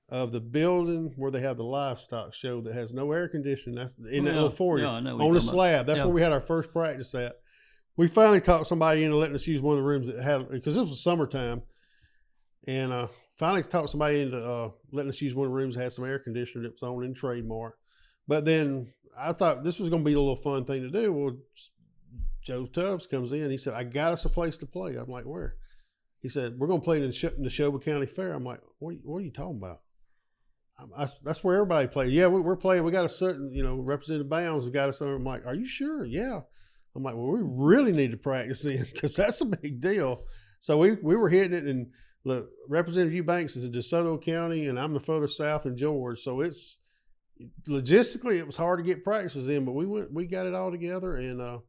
of the building where they have the livestock show that has no air conditioning. That's in that little foyer I know on the slab. That's where we had our first practice at. We finally talked somebody into letting us use one of the rooms that had, because this was summertime, and finally talked somebody into letting us use one of the rooms that had some air conditioner that was on in trademark. But then I thought this was going to be a little fun thing to do. Well, Joe Tubbs comes in. He said, "I got us a place to play." I'm like, "Where?" He said, "We're going to play in the Neshoba County Fair." I'm like, what are you talking about? That's where everybody plays. Yeah, we're playing. We got a certain, Representative Bounds has got us there. I'm like, "Are you sure?" Yeah. I'm like, "Well, we really need to practice then because that's a big deal." So we were hitting it, and look, Representative Eubanks is in DeSoto County, and I'm the further south in George. So it's logistically it was hard to get practices in, but we got it all together, and of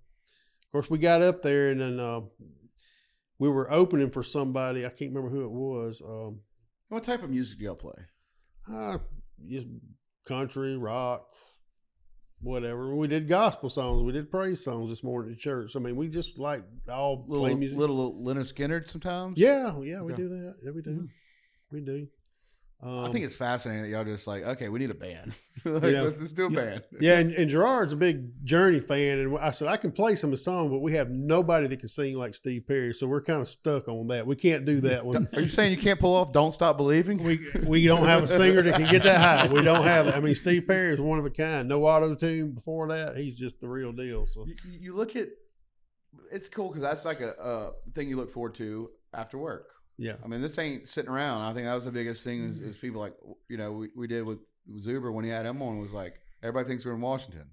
course we got up there, and then we were opening for somebody. I can't remember who it was. What type of music do y'all play? Just country, rock, whatever. We did gospel songs. We did praise songs this morning at church. I mean, we just like all play music. Little Leonard Skinner sometimes. Yeah, we do that. Yeah, we do. We do. I think it's fascinating that y'all just like, okay, we need a band. Let's just do a band. Yeah, and Gerard's a big Journey fan, and I said I can play some of the songs, but we have nobody that can sing like Steve Perry, so we're kind of stuck on that. We can't do that one. Are you saying you can't pull off "Don't Stop Believing"? We don't have a singer that can get that high. We don't have it. I mean, Steve Perry is one of a kind. No auto tune before that. He's just the real deal. So you look at it's cool because that's like a thing you look forward to after work. Yeah. I mean, this ain't sitting around. I think that was the biggest thing is people like, we did with Zuber when he had him on was like, everybody thinks we're in Washington.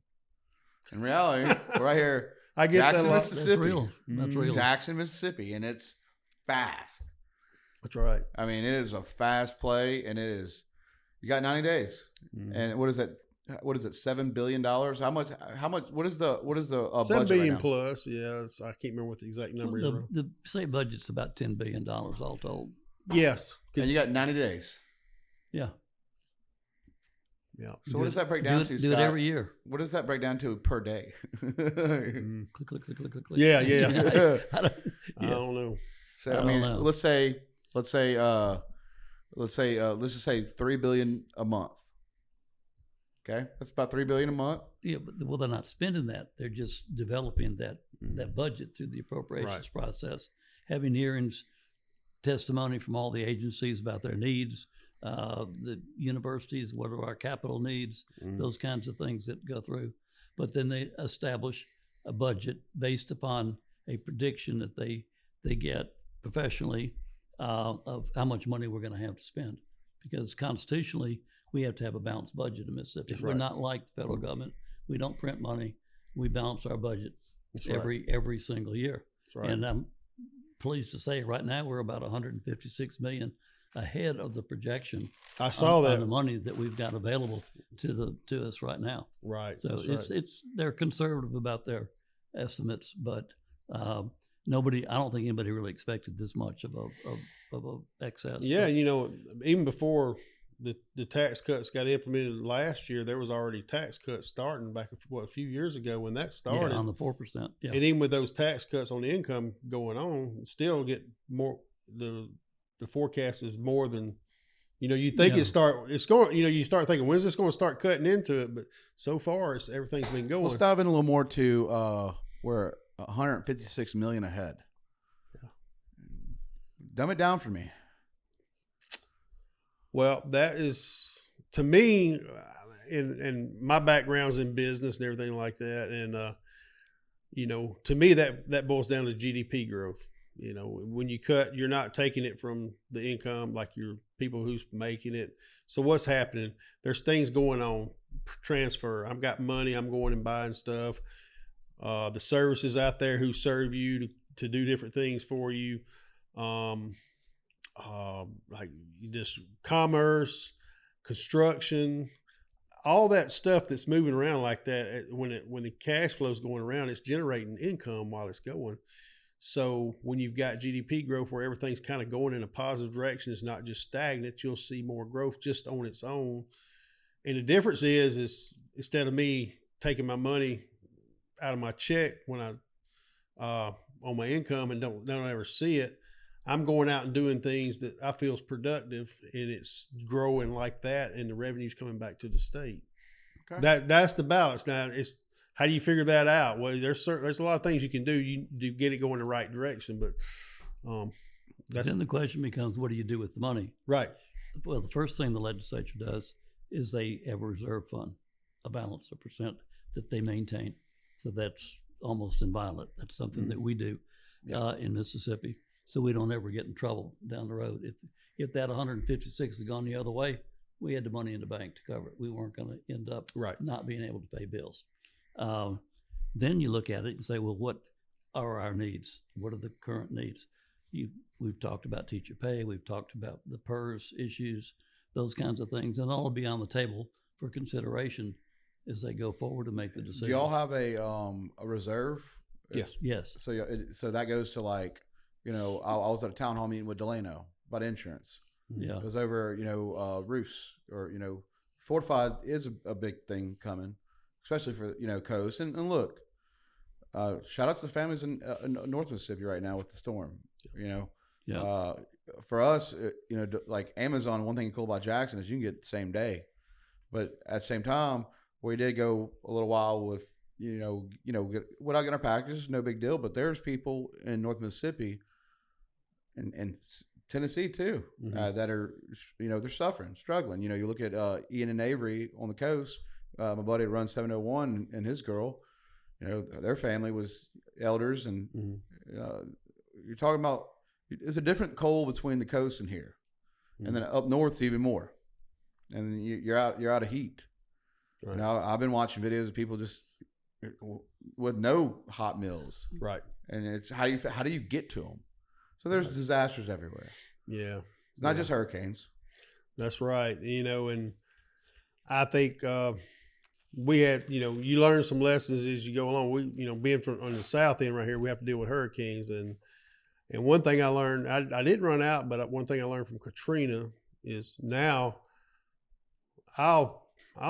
In reality, we're right here. I get Jackson, that. Mississippi. That's real. That's real. Jackson, Mississippi. And it's fast. That's right. I mean, it is a fast play, and you got 90 days. And what is that? What is it? $7 billion? How much? What is the $7 budget billion right plus? Yeah, I can't remember what the exact number is. The state budget's about $10 billion all told. Yes, and you got 90 days. Yeah. Yeah. So what does that break down to? Do it every year. What does that break down to per day? Click, click, click, click, click. Yeah. I don't know. So I mean, let's just say $3 billion a month. Okay, that's about $3 billion a month. Yeah, but they're not spending that. They're just developing that budget through the appropriations process, having hearings, testimony from all the agencies about their needs, the universities, what are our capital needs, those kinds of things that go through. But then they establish a budget based upon a prediction that they get professionally of how much money we're going to have to spend, because constitutionally we have to have a balanced budget in Mississippi. We're not like the federal government. We don't print money. We balance our budget every single year. Right. And I'm pleased to say right now we're about $156 million ahead of the projection. I saw that on the money that we've got available to us right now. Right. So they're conservative about their estimates, but I don't think anybody really expected this much of a excess. Yeah, even before the tax cuts got implemented last year, there was already tax cuts starting back a few years ago when that started. Yeah, on the 4%. Yeah. And even with those tax cuts on the income going on, still get more. The forecast is more than, you think you start thinking, when's this going to start cutting into it? But so far everything's been going. Let's dive in a little more to we're 156 million ahead. Yeah. Dumb it down for me. Well, that is, to me, and my background's in business and everything like that. And, to me, that boils down to GDP growth. When you cut, you're not taking it from the income like your people who's making it. So what's happening? There's things going on, transfer. I've got money. I'm going and buying stuff. The services out there who serve you to do different things for you. Like just commerce, construction, all that stuff that's moving around like that. When the cash flow is going around, it's generating income while it's going. So when you've got GDP growth where everything's kind of going in a positive direction, it's not just stagnant. You'll see more growth just on its own. And the difference is instead of me taking my money out of my check when I on my income and don't ever see it, I'm going out and doing things that I feel is productive, and it's growing like that, and the revenue's coming back to the state. Okay. That's the balance. Now, it's how do you figure that out? Well, there's a lot of things you can do. You do get it going the right direction, but then the question becomes, what do you do with the money? Right. Well, the first thing the legislature does is they have a reserve fund, a balance, a percent that they maintain. So that's almost inviolate. That's something that we do in Mississippi, so we don't ever get in trouble down the road. If that 156 had gone the other way, we had the money in the bank to cover it. We weren't going to end up not being able to pay bills. Then you look at it and say, well, what are our needs? What are the current needs? We've talked about teacher pay. We've talked about the PERS issues, those kinds of things, and all will be on the table for consideration as they go forward to make the decision. Do y'all have a reserve? Yes. Yes. So that goes to I was at a town hall meeting with Delano about insurance. Yeah. It was over, roofs or, fortified is a big thing coming, especially for, coast. And look, shout out to the families in North Mississippi right now with the storm, for us, like Amazon, one thing cool about Jackson is you can get the same day, but at the same time, we did go a little while with, without getting our packages, no big deal, but there's people in North Mississippi and Tennessee too, that are, they're suffering, struggling. You look at Ian and Avery on the coast. My buddy runs 701 and his girl, their family was elders, and you're talking about it's a different coal between the coast and here, and then up north's even more, and you're out of heat. Right. Now I've been watching videos of people just with no hot meals, right? And it's how do you get to them? So there's disasters everywhere. Yeah, it's not just hurricanes. That's right. And I think we had, you learn some lessons as you go along. We, being from on the south end right here, we have to deal with hurricanes, and one thing I learned, I didn't run out, but one thing I learned from Katrina is now I'll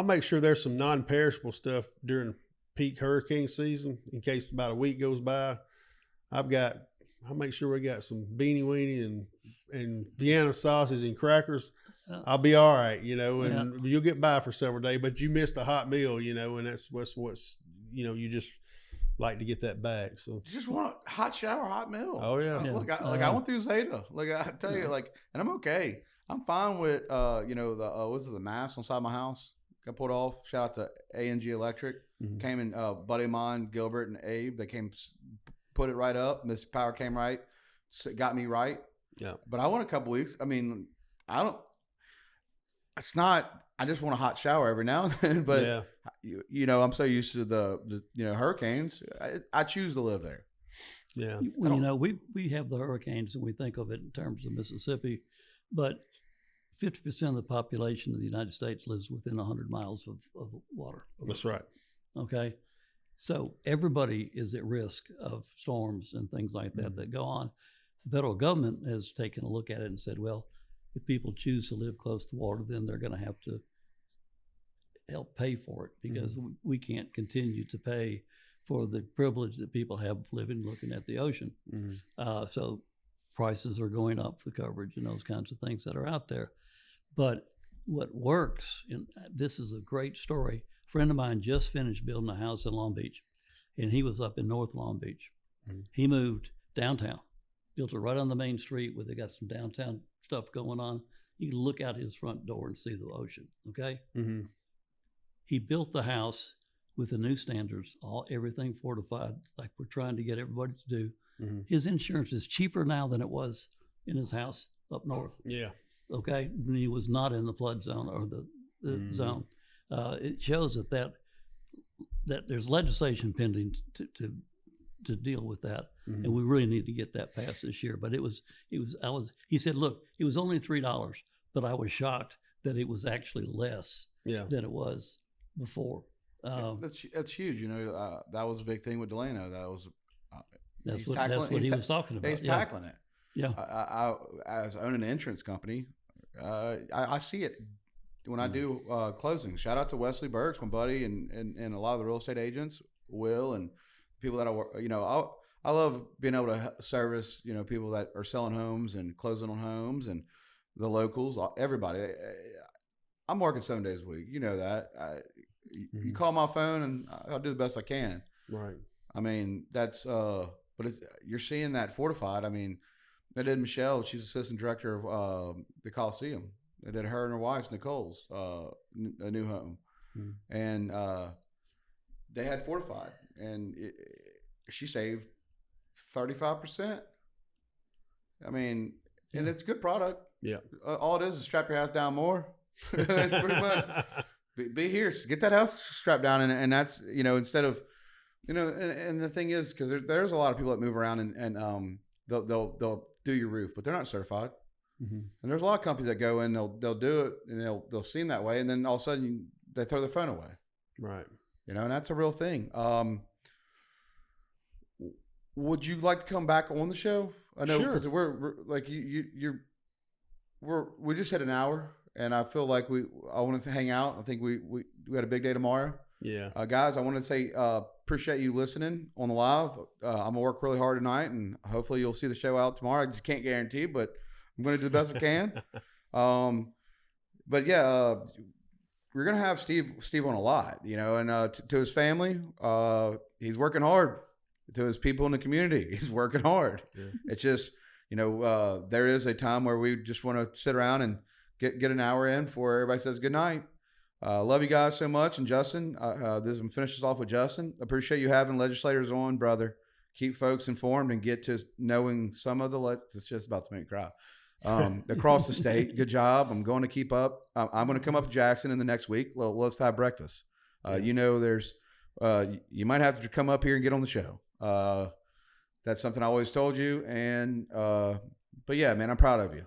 make sure there's some non-perishable stuff during peak hurricane season in case about a week goes by. I'll make sure we got some beanie weenie and Vienna sausage and crackers. I'll be all right, and you'll get by for several days, but you missed a hot meal, and that's what's you just like to get that back. So you just want a hot shower, hot meal. Oh yeah. I went through Zeta. I tell you, and I'm okay. I'm fine with the mast on the side of my house. Got pulled off. Shout out to A&G Electric. Came in, buddy of mine, Gilbert and Abe. They came, put it right up. And this power came right, got me right. Yeah. But I want a couple weeks. I mean, it's not. I just want a hot shower every now and then. But I'm so used to the hurricanes. I choose to live there. Yeah. Well, we have the hurricanes and we think of it in terms of Mississippi, but 50% of the population of the United States lives within 100 miles of water. That's right. Okay. So everybody is at risk of storms and things like that that go on. The federal government has taken a look at it and said, well, if people choose to live close to water, then they're going to have to help pay for it because we can't continue to pay for the privilege that people have of living looking at the ocean. So prices are going up for coverage and those kinds of things that are out there. But what works, and this is a great story, a friend of mine just finished building a house in Long Beach, and he was up in North Long Beach. He moved downtown, built it right on the main street where they got some downtown stuff going on. You can look out his front door and see the ocean, okay? He built the house with the new standards, everything fortified, like we're trying to get everybody to do. His insurance is cheaper now than it was in his house up north. Yeah. Okay, when he was not in the flood zone or the zone. It shows that there's legislation pending to deal with that, and we really need to get that passed this year. But he said, look, it was only $3, but I was shocked that it was actually less than it was before. That's huge. That was a big thing with Delano. That's what he was talking about. He's tackling it. Yeah. I as owning an insurance company, I see it when I do closings. Shout out to Wesley Burks, my buddy, and a lot of the real estate agents, Will, and people that I work. I love being able to service people that are selling homes and closing on homes and the locals, everybody. I'm working 7 days a week. You know that. You call my phone and I'll do the best I can. Right. I mean, that's but you're seeing that fortified. I mean, they did Michelle. She's assistant director of the Coliseum. They did her and her wife's Nicole's a new home, and they had fortified, and she saved 35%. I mean, and it's a good product. Yeah. All it is strap your house down more. That's pretty much. Be here, get that house strapped down, and that's instead of and the thing is, because there's a lot of people that move around and they'll do your roof, but they're not certified. And there's a lot of companies that go in, they'll do it, and they'll seem that way, and then all of a sudden they throw their phone away. Right. And that's a real thing. Would you like to come back on the show? I know because we're like we just hit an hour, and I feel like I wanted to hang out. I think we had a big day tomorrow. Yeah. Guys, I want to say appreciate you listening on the live. I'm gonna work really hard tonight, and hopefully you'll see the show out tomorrow. I just can't guarantee, but I'm gonna do the best I can. But yeah, we're gonna have Steve on a lot, and to his family, he's working hard. To his people in the community, he's working hard. Yeah. It's just there is a time where we just want to sit around and get an hour in before everybody says good night. Love you guys so much. And Justin, this one finishes off with Justin. Appreciate you having legislators on, brother. Keep folks informed and get to knowing some of it's just about to make me cry. Across the state. Good job. I'm going to keep up. I'm going to come up to Jackson in the next week. Let's have breakfast. There's you might have to come up here and get on the show. That's something I always told you. And but yeah, man, I'm proud of you.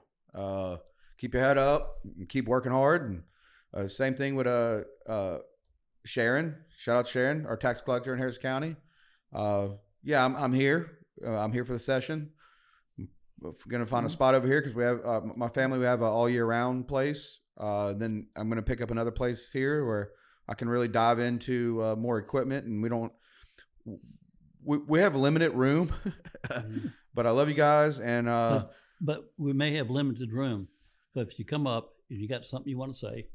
Keep your head up and keep working hard. And same thing with Sharon. Shout out to Sharon, our tax collector in Harris County. Yeah, I'm here. I'm here for the session. We're going to find a spot over here because we have my family. We have an all year round place. Then I'm going to pick up another place here where I can really dive into more equipment, and we have limited room. But I love you guys, and but we may have limited room. But if you come up, if you got something you want to say,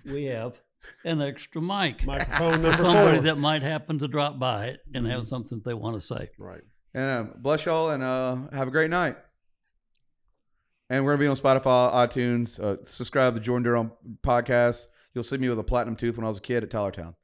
we have an extra microphone for somebody that might happen to drop by and have something they want to say. Right. And bless y'all, and have a great night. And we're going to be on Spotify, iTunes. Subscribe to the Jordan Durham podcast. You'll see me with a platinum tooth when I was a kid at Tylertown.